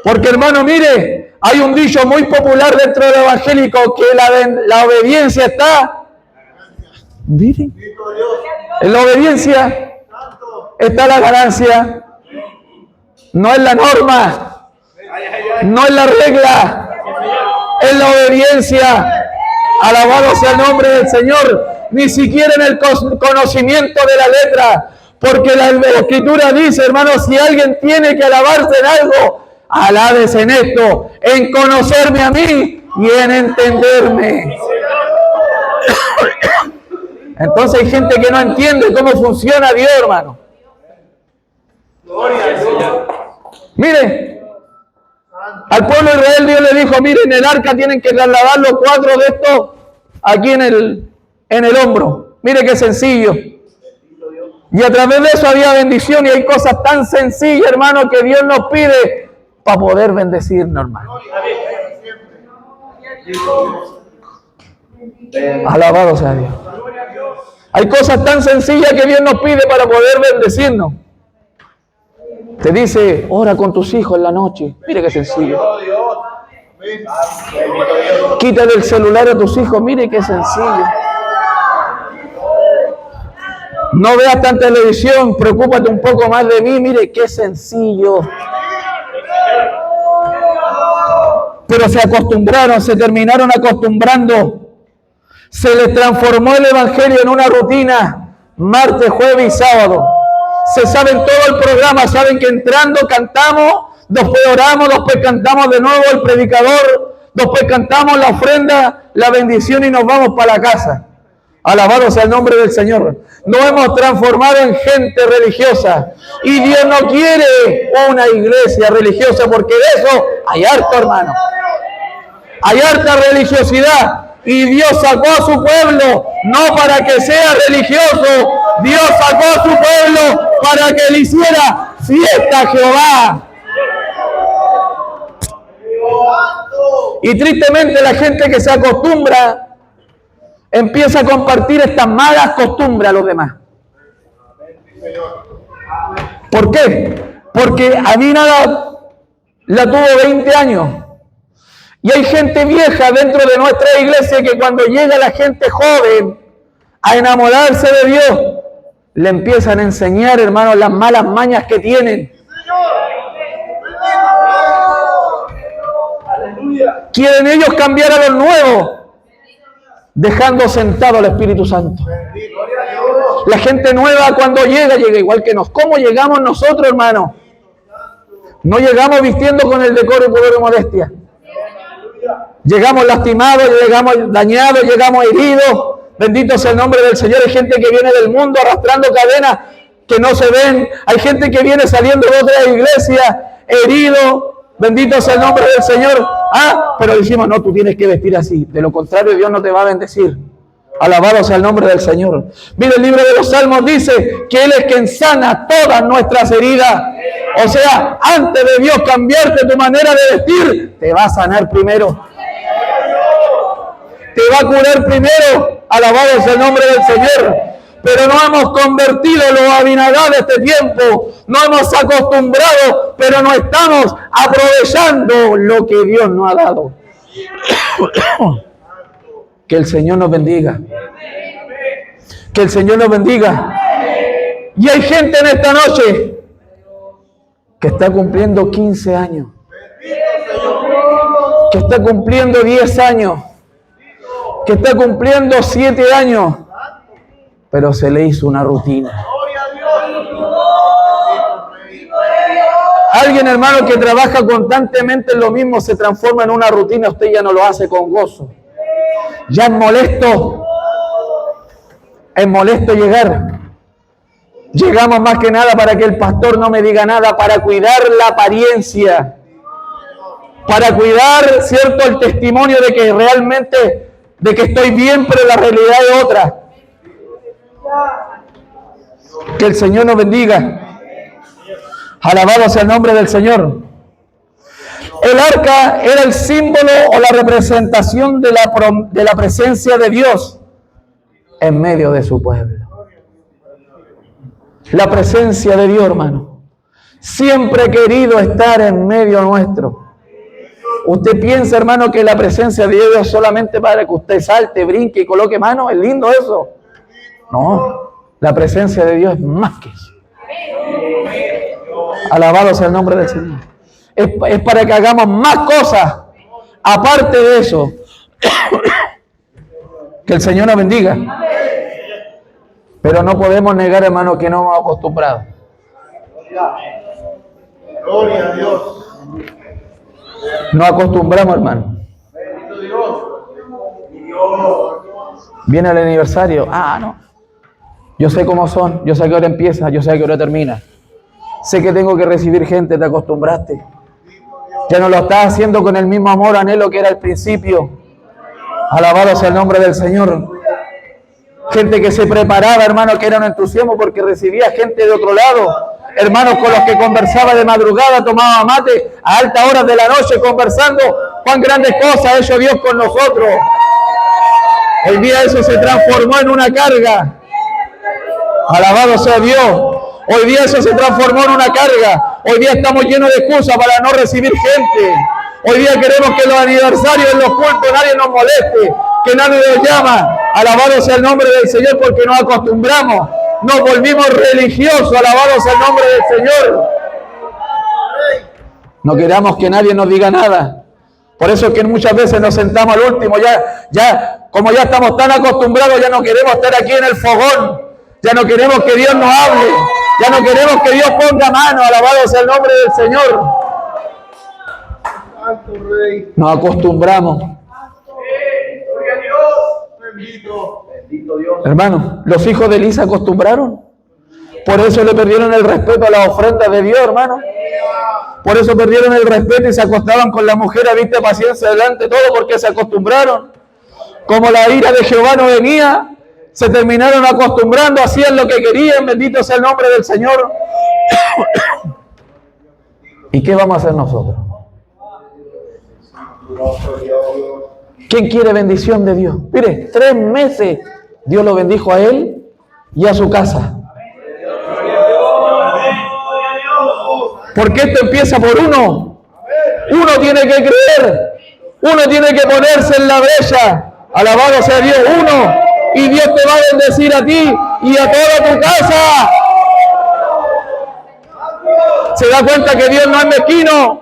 Porque, hermano, mire, hay un dicho muy popular dentro del evangélico que la obediencia está... Miren, en la obediencia está la ganancia. No es la norma, no es la regla, es la obediencia. Alabado sea el nombre del Señor. Ni siquiera en el conocimiento de la letra, porque la Escritura dice, hermano, si alguien tiene que alabarse en algo, alábese en esto, en conocerme a mí y en entenderme. Entonces hay gente que no entiende cómo funciona Dios, hermano. Mire, al pueblo de Israel Dios le dijo, miren, el arca tienen que trasladar los 4 de estos aquí en el hombro. Mire qué sencillo. Y a través de eso había bendición y hay cosas tan sencillas, hermano, que Dios nos pide para poder bendecirnos, hermano. Alabado sea Dios. Hay cosas tan sencillas que Dios nos pide para poder bendecirnos. Te dice, ora con tus hijos en la noche. Mire qué sencillo. Quítale el celular a tus hijos. Mire qué sencillo. No veas tanta televisión. Preocúpate un poco más de mí. Mire qué sencillo. Pero se acostumbraron, se terminaron acostumbrando. Se les transformó el evangelio en una rutina, martes, jueves y sábado. Se saben todo el programa, saben que entrando cantamos, después oramos, después cantamos de nuevo el predicador, después cantamos la ofrenda, la bendición y nos vamos para la casa. Alabado sea el nombre del Señor. Nos hemos transformado en gente religiosa y Dios no quiere una iglesia religiosa porque de eso hay harto, hermano. Hay harta religiosidad. Y Dios sacó a su pueblo no para que sea religioso. Dios sacó a su pueblo para que le hiciera fiesta a Jehová. Y tristemente la gente que se acostumbra empieza a compartir estas malas costumbres a los demás. ¿Por qué? Porque a mí nada la tuvo 20 años. Y hay gente vieja dentro de nuestra iglesia que cuando llega la gente joven a enamorarse de Dios, le empiezan a enseñar, hermanos, las malas mañas que tienen. Quieren ellos cambiar a los nuevos, dejando sentado al Espíritu Santo. La gente nueva cuando llega igual que nosotros. ¿Cómo llegamos nosotros, hermanos? No llegamos vistiendo con el decoro y pudor y modestia. Llegamos lastimados, llegamos dañados, llegamos heridos. Bendito sea el nombre del Señor. Hay gente que viene del mundo arrastrando cadenas que no se ven. Hay gente que viene saliendo de otra iglesia herido. Bendito sea el nombre del Señor. Pero decimos, no, tú tienes que vestir así. De lo contrario, Dios no te va a bendecir. Alabado sea el nombre del Señor. Mira, el libro de los Salmos dice que Él es quien sana todas nuestras heridas. O sea, antes de Dios cambiarte tu manera de vestir, te va a sanar primero. Te va a curar primero. Alabado sea el nombre del Señor. pero no hemos convertido los Abinadá de este tiempo. No hemos acostumbrado, pero no estamos aprovechando lo que Dios nos ha dado. Que el Señor nos bendiga. Que el Señor nos bendiga. Y hay gente en esta noche que está cumpliendo 15 años, que está cumpliendo 10 años, que está cumpliendo 7 años, pero se le hizo una rutina. Alguien, hermano, que trabaja constantemente en lo mismo se transforma en una rutina, usted ya no lo hace con gozo. Ya es molesto llegar. Llegamos más que nada para que el pastor no me diga nada, para cuidar la apariencia, para cuidar, cierto, el testimonio de que realmente, de que estoy bien, pero la realidad es otra. Que el Señor nos bendiga. Alabado sea el nombre del Señor. El arca era el símbolo o la representación de la presencia de Dios en medio de su pueblo. La presencia de Dios, hermano, siempre ha querido estar en medio nuestro. Usted piensa, hermano, que la presencia de Dios es solamente para que usted salte, brinque y coloque manos. ¿Es lindo eso? No, la presencia de Dios es más que eso. Alabado sea el nombre del Señor. Es para que hagamos más cosas aparte de eso. Que el Señor nos bendiga. Pero no podemos negar, hermano, que no hemos acostumbrado. Gloria a Dios. Nos acostumbramos, hermano. Viene el aniversario. No. Yo sé cómo son. Yo sé a qué hora empieza. Yo sé a qué hora termina. Sé que tengo que recibir gente. Te acostumbraste. Ya no lo estás haciendo con el mismo amor, anhelo que era al principio. Alabado sea el nombre del Señor. Gente que se preparaba, hermano, que era un entusiasmo porque recibía gente de otro lado. Hermanos con los que conversaba de madrugada, tomaba mate a altas horas de la noche conversando. Cuán grandes cosas ha hecho Dios con nosotros. Hoy día eso se transformó en una carga. Alabado sea Dios. Hoy día eso se transformó en una carga. Hoy día estamos llenos de excusas para no recibir gente. Hoy día queremos que los aniversarios, en los cultos, nadie nos moleste, que nadie nos llama. Alabado sea el nombre del Señor porque nos acostumbramos. Nos volvimos religiosos. Alabado sea el nombre del Señor. No queramos que nadie nos diga nada. Por eso es que muchas veces nos sentamos al último. Como ya estamos tan acostumbrados, ya no queremos estar aquí en el fogón. Ya no queremos que Dios nos hable. Ya no queremos que Dios ponga mano. Alabado sea el nombre del Señor. Nos acostumbramos. Gloria a Dios. Bendito Dios. Hermano, los hijos de Elí se acostumbraron. Por eso le perdieron el respeto a las ofrendas de Dios, hermano. Por eso perdieron el respeto y se acostaban con la mujer a vista paciencia delante, todo porque se acostumbraron. Como la ira de Jehová no venía, se terminaron acostumbrando, hacían lo que querían. Bendito sea el nombre del Señor. ¿Y qué vamos a hacer nosotros? ¿Quién quiere bendición de Dios? Mire, 3 meses Dios lo bendijo a él y a su casa. Porque esto empieza por uno. Uno tiene que creer. Uno tiene que ponerse en la brecha. Alabado sea Dios. Uno. Y Dios te va a bendecir a ti y a toda tu casa. ¿Se da cuenta que Dios no es mezquino?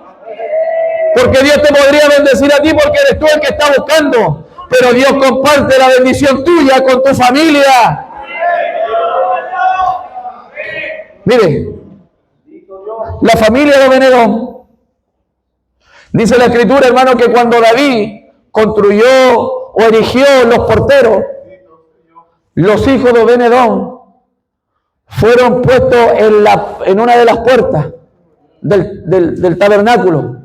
Porque Dios te podría bendecir a ti porque eres tú el que está buscando. Pero Dios comparte la bendición tuya con tu familia. Mire, la familia de Obed-Edom. Dice la Escritura, hermano, que cuando David construyó o erigió los porteros, los hijos de Obed-Edom fueron puestos en una de las puertas del tabernáculo.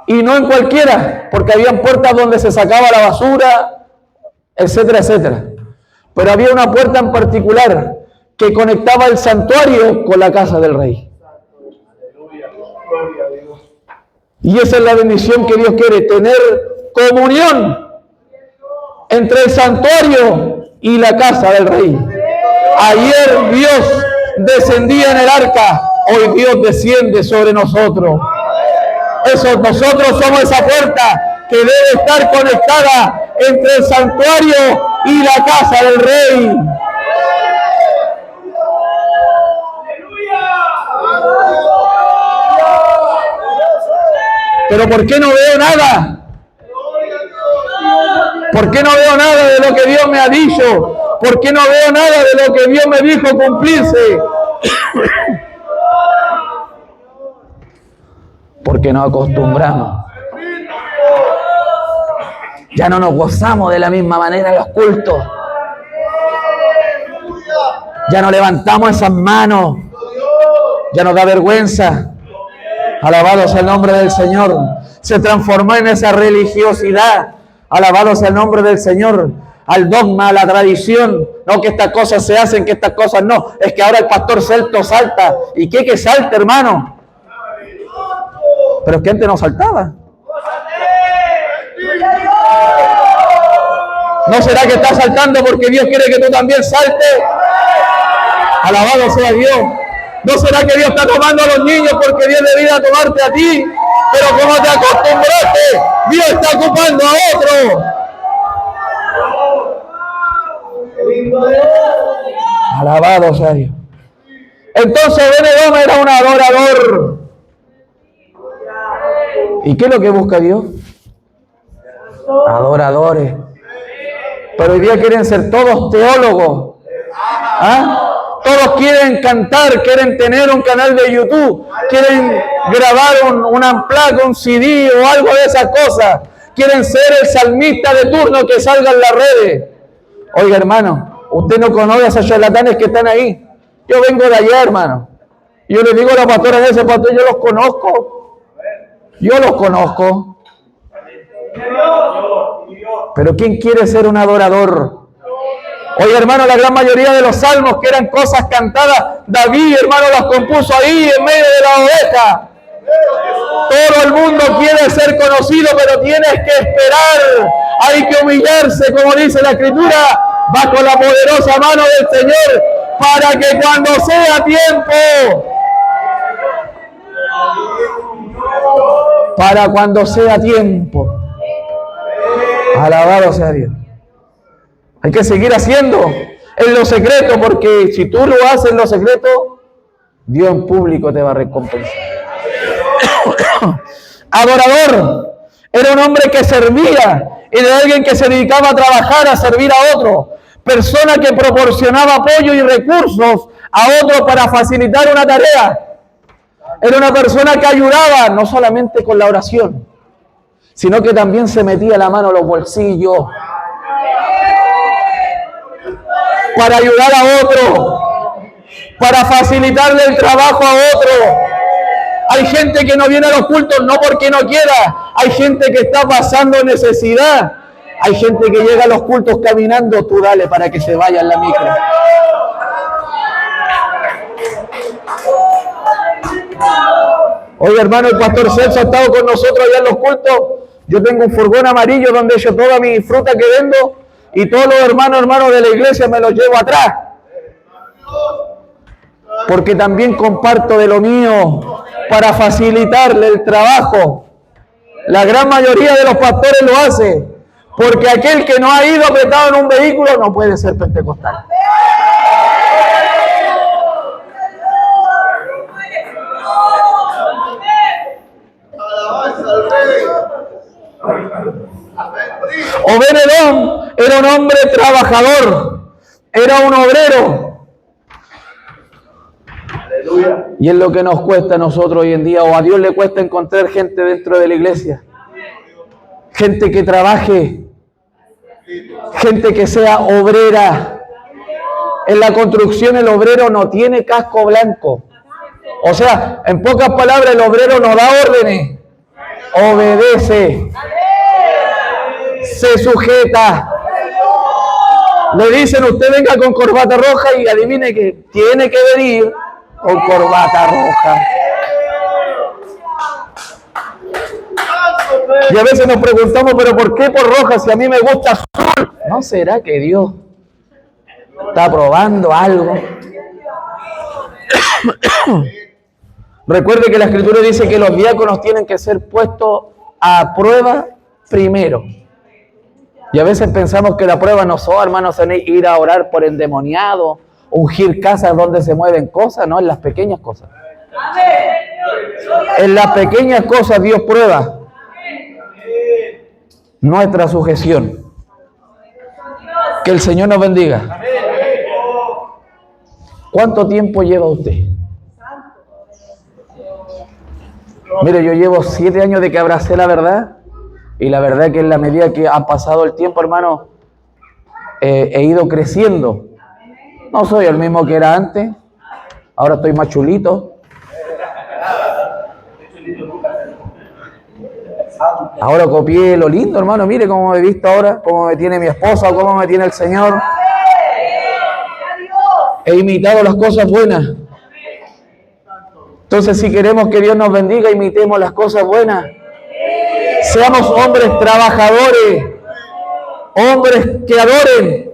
Y no en cualquiera, porque habían puertas donde se sacaba la basura, etcétera, etcétera. Pero había una puerta en particular que conectaba el santuario con la casa del rey. Y esa es la bendición que Dios quiere, tener comunión entre el santuario y la casa del rey. Ayer Dios descendía en el arca, hoy Dios desciende sobre nosotros. Nosotros somos esa puerta que debe estar conectada entre el santuario y la casa del Rey. Pero ¿por qué no veo nada? ¿Por qué no veo nada de lo que Dios me ha dicho? ¿Por qué no veo nada de lo que Dios me dijo cumplirse? Porque nos acostumbramos. Ya no nos gozamos de la misma manera en los cultos. Ya no levantamos esas manos. Ya nos da vergüenza. Alabado sea el nombre del Señor. Se transformó en esa religiosidad. Alabado sea el nombre del Señor. Al dogma, a la tradición. No que estas cosas se hacen, que estas cosas no. Es que ahora el pastor celto salta. ¿Y qué que salta, hermano? Pero es que antes no saltaba. ¿No será que estás saltando porque Dios quiere que tú también saltes? Alabado sea Dios. ¿No será que Dios está tomando a los niños porque Dios debía tomarte a ti? Pero como te acostumbraste, Dios está ocupando a otro. Alabado sea Dios. Entonces Obed-Edom era un adorador. ¿Y qué es lo que busca Dios? Adoradores. Pero hoy día quieren ser todos teólogos. ¿Ah? Todos quieren cantar, quieren tener un canal de YouTube, quieren grabar un unplug, un CD o algo de esas cosas. Quieren ser el salmista de turno que salga en las redes. Oiga, hermano, usted no conoce a esos charlatanes que están ahí. Yo vengo de allá, hermano. Yo le digo a la pastora de ese pastor, yo los conozco. Yo los conozco. Pero ¿quién quiere ser un adorador? Oye, hermano, la gran mayoría de los salmos que eran cosas cantadas, David, hermano, las compuso ahí en medio de la oveja. Todo el mundo quiere ser conocido, pero tienes que esperar. Hay que humillarse, como dice la Escritura, bajo la poderosa mano del Señor, para que cuando sea tiempo, alabado sea Dios. Hay que seguir haciendo en lo secreto, porque si tú lo haces en lo secreto, Dios en público te va a recompensar. Adorador era un hombre que servía, era alguien que se dedicaba a trabajar, a servir a otro, persona que proporcionaba apoyo y recursos a otro para facilitar una tarea. Era una persona que ayudaba no solamente con la oración, sino que también se metía la mano en los bolsillos para ayudar a otro, para facilitarle el trabajo a otro. Hay gente que no viene a los cultos no porque no quiera, hay gente que está pasando necesidad, hay gente que llega a los cultos caminando, tú dale para que se vaya en la micro. Oye, hermano, el pastor Celso ha estado con nosotros allá en los cultos. Yo tengo un furgón amarillo donde echo toda mi fruta que vendo y todos los hermanos de la iglesia me los llevo atrás. Porque también comparto de lo mío para facilitarle el trabajo. La gran mayoría de los pastores lo hace porque aquel que no ha ido apretado en un vehículo no puede ser pentecostal. Obed-Edom era un hombre trabajador, era un obrero. Aleluya. Y es lo que nos cuesta a nosotros hoy en día, o a Dios le cuesta encontrar gente dentro de la iglesia. Gente que trabaje, gente que sea obrera. En la construcción el obrero no tiene casco blanco. O sea, en pocas palabras, el obrero no da órdenes, obedece. Se sujeta. Le dicen, usted venga con corbata roja y adivine que tiene que venir con corbata roja. Y a veces nos preguntamos, pero ¿por qué por roja si a mí me gusta azul? ¿No será que Dios ¿Está probando algo? Recuerde que la Escritura dice que los diáconos tienen que ser puestos a prueba primero. Y a veces pensamos que la prueba no son, hermanos, en ir a orar por endemoniado, ungir casas donde se mueven cosas, no, en las pequeñas cosas. En las pequeñas cosas Dios prueba nuestra sujeción. Que el Señor nos bendiga. ¿Cuánto tiempo lleva usted? Mire, yo llevo 7 años de que abracé la verdad, y la verdad que en la medida que ha pasado el tiempo, hermano, he ido creciendo. No soy el mismo que era antes, ahora estoy más chulito. Ahora copié lo lindo, hermano, mire cómo me he visto ahora, cómo me tiene mi esposa, cómo me tiene el Señor. He imitado las cosas buenas. Entonces, si queremos que Dios nos bendiga, imitemos las cosas buenas. Seamos hombres trabajadores, hombres que adoren,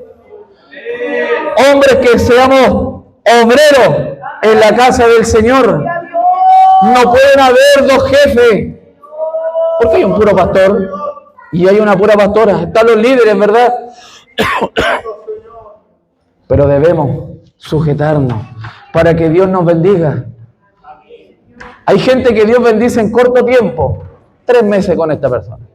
hombres que seamos obreros en la casa del Señor. No pueden haber dos jefes, porque hay un puro pastor y hay una pura pastora. Están los líderes, ¿verdad? Pero debemos sujetarnos para que Dios nos bendiga. Hay gente que Dios bendice en corto tiempo, 3 meses con esta persona.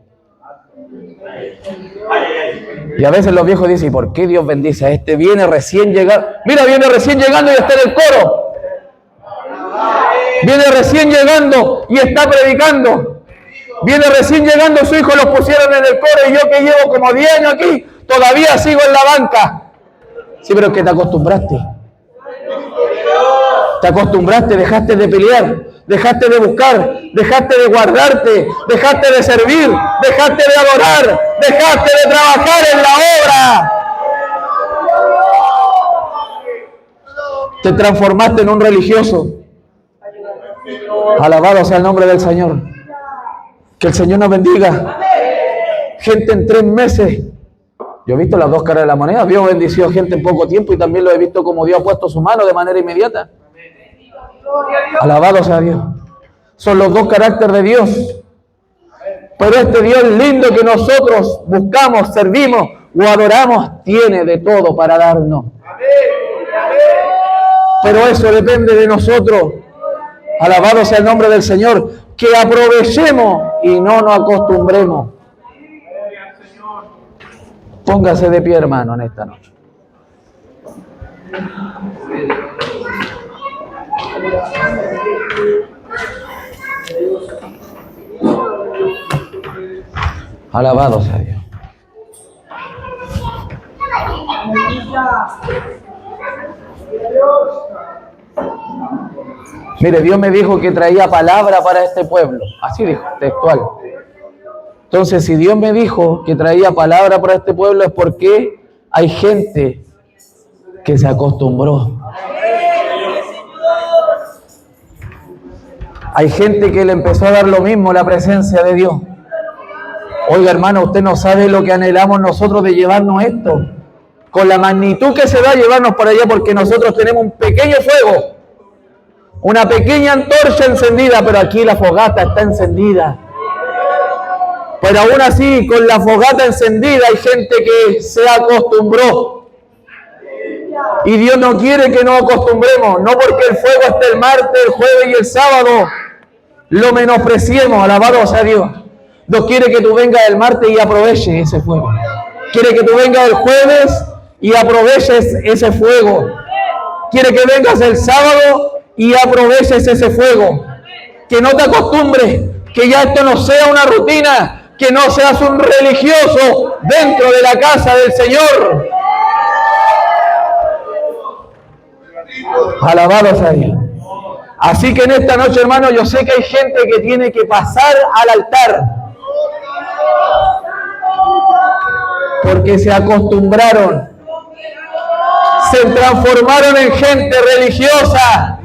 Y a veces los viejos dicen, ¿y por qué Dios bendice a este? Viene recién llegando. Mira, viene recién llegando y está en el coro. Viene recién llegando y está predicando. Viene recién llegando, su hijo lo pusieron en el coro y yo que llevo como 10 años aquí, todavía sigo en la banca. Sí, pero es que te acostumbraste. Te acostumbraste, dejaste de pelear, dejaste de buscar, dejaste de guardarte, dejaste de servir, dejaste de adorar, dejaste de trabajar en la obra. Te transformaste en un religioso. Alabado sea el nombre del Señor. Que el Señor nos bendiga. Gente en 3 meses. Yo he visto las dos caras de la moneda. Dios bendició a gente en poco tiempo y también lo he visto como Dios ha puesto su mano de manera inmediata. Alabado sea Dios. Son los dos caracteres de Dios. Pero este Dios lindo que nosotros buscamos, servimos o adoramos, tiene de todo para darnos. Pero eso depende de nosotros. Alabado sea el nombre del Señor. Que aprovechemos y no nos acostumbremos. Póngase de pie, hermano, en esta noche. Alabado sea Dios. Mire, Dios me dijo que traía palabra para este pueblo. Así dijo, textual. Entonces, si Dios me dijo que traía palabra para este pueblo, es porque hay gente que se acostumbró. Hay gente que le empezó a dar lo mismo la presencia de Dios. Oiga, hermano, usted no sabe lo que anhelamos nosotros de llevarnos esto. Con la magnitud que se va a llevarnos para allá, porque nosotros tenemos un pequeño fuego, una pequeña antorcha encendida, pero aquí la fogata está encendida. Pero aún así, con la fogata encendida, hay gente que se acostumbró. Y Dios no quiere que nos acostumbremos, no porque el fuego esté el martes, el jueves y el sábado, lo menospreciemos, alabado sea Dios. Dios quiere que tú vengas el martes y aproveches ese fuego. Quiere que tú vengas el jueves y aproveches ese fuego. Quiere que vengas el sábado y aproveches ese fuego. Que no te acostumbres, que ya esto no sea una rutina, que no seas un religioso dentro de la casa del Señor. Alabado sea Dios. Así que en esta noche, hermano, yo sé que hay gente que tiene que pasar al altar, porque se acostumbraron, se transformaron en gente religiosa.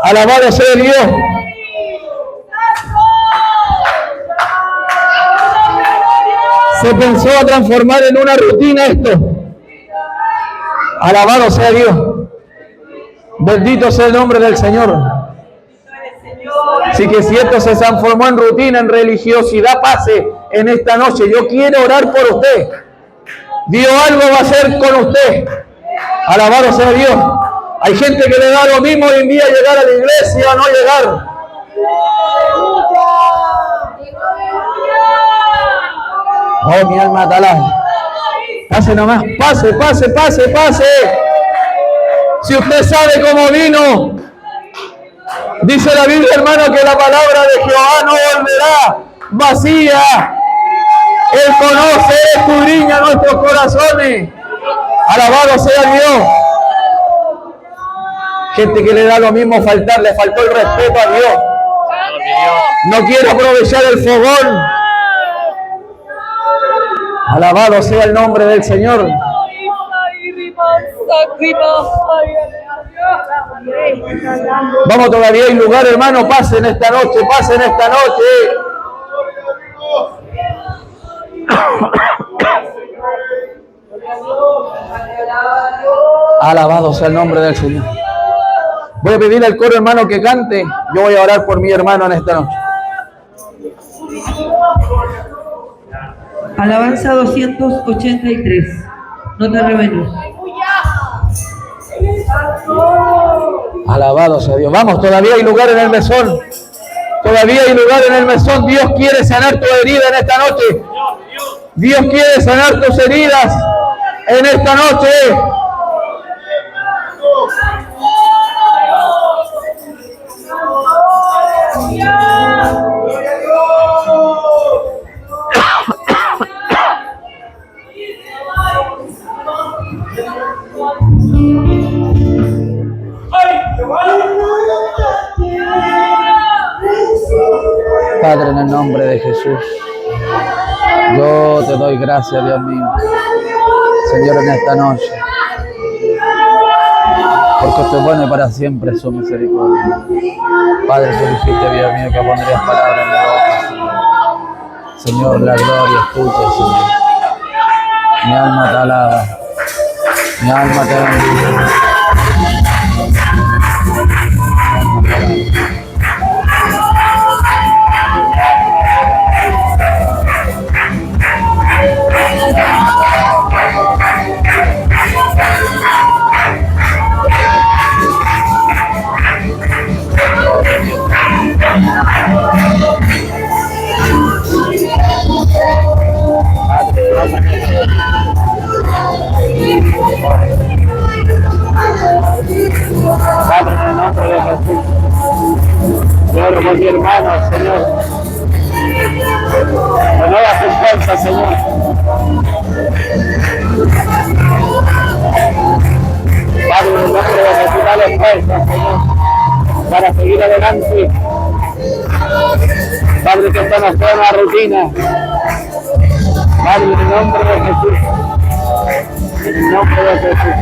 Alabado sea Dios. Se pensó a transformar en una rutina esto. Alabado sea Dios. Bendito sea el nombre del Señor. Así que si esto se transformó en rutina, en religiosidad, pase en esta noche. Yo quiero orar por usted. Dios algo va a hacer con usted. Alabado sea Dios. Hay gente que le da lo mismo hoy en día llegar a la iglesia o no llegar. Oh, mi alma te alaba. Pase nomás, pase, pase, pase, pase. Si usted sabe cómo vino, dice la Biblia, hermano, que la palabra de Jehová no volverá vacía. Él conoce, escudriña nuestros corazones. Alabado sea Dios. Gente que le da lo mismo faltar, le faltó el respeto a Dios. No quiere aprovechar el fogón. Alabado sea el nombre del Señor. Vamos, todavía hay lugar, hermano. Pasen esta noche, pasen esta noche. Alabado sea el nombre del Señor. Voy a pedirle al coro, hermano, que cante. Yo voy a orar por mi hermano en esta noche. Alabanza 283. Nota revenue. Alabado sea Dios. Vamos, todavía hay lugar en el mesón. Todavía hay lugar en el mesón. Dios quiere sanar tu herida en esta noche. Dios quiere sanar tus heridas en esta noche. Padre, en el nombre de Jesús, yo te doy gracias, Dios mío, Señor, en esta noche, porque tú es bueno y para siempre su misericordia. Padre, tú dijiste, Dios mío, que pondrías palabras en mi boca, Señor. Señor, la gloria es tuya, Señor. Mi alma te alaba, mi alma te bendice. Padre, en el nombre de Jesús, yo oro por mi hermano, Señor. Renueva su fuerza, Señor. Padre, en el nombre de Jesús, dale fuerza, Señor, para seguir adelante. Padre, que esta no sea una rutina. Padre, en el nombre de Jesús. En el nombre de Jesús,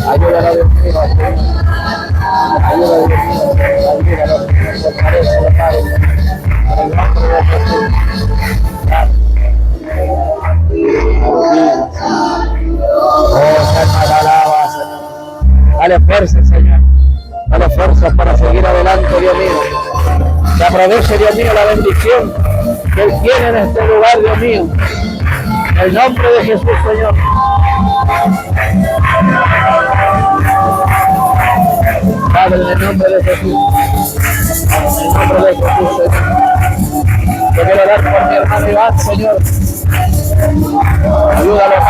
ayúdalo a Dios mío, ayúdalo a Dios mío, ayúdalo, fortalece, Padre, en el nombre de Jesús. Oh, Señor, te alaba, Señor. Dale fuerza, Señor. Dale fuerzas para seguir adelante, Dios mío. Que aproveche, Dios mío, la bendición que Él tiene en este lugar, Dios mío. En el nombre de Jesús, Señor. Padre, en el nombre de Jesús. En el nombre de Jesús, Señor. Yo quiero orar por mi hermano Iván, Señor. Ayúdalo.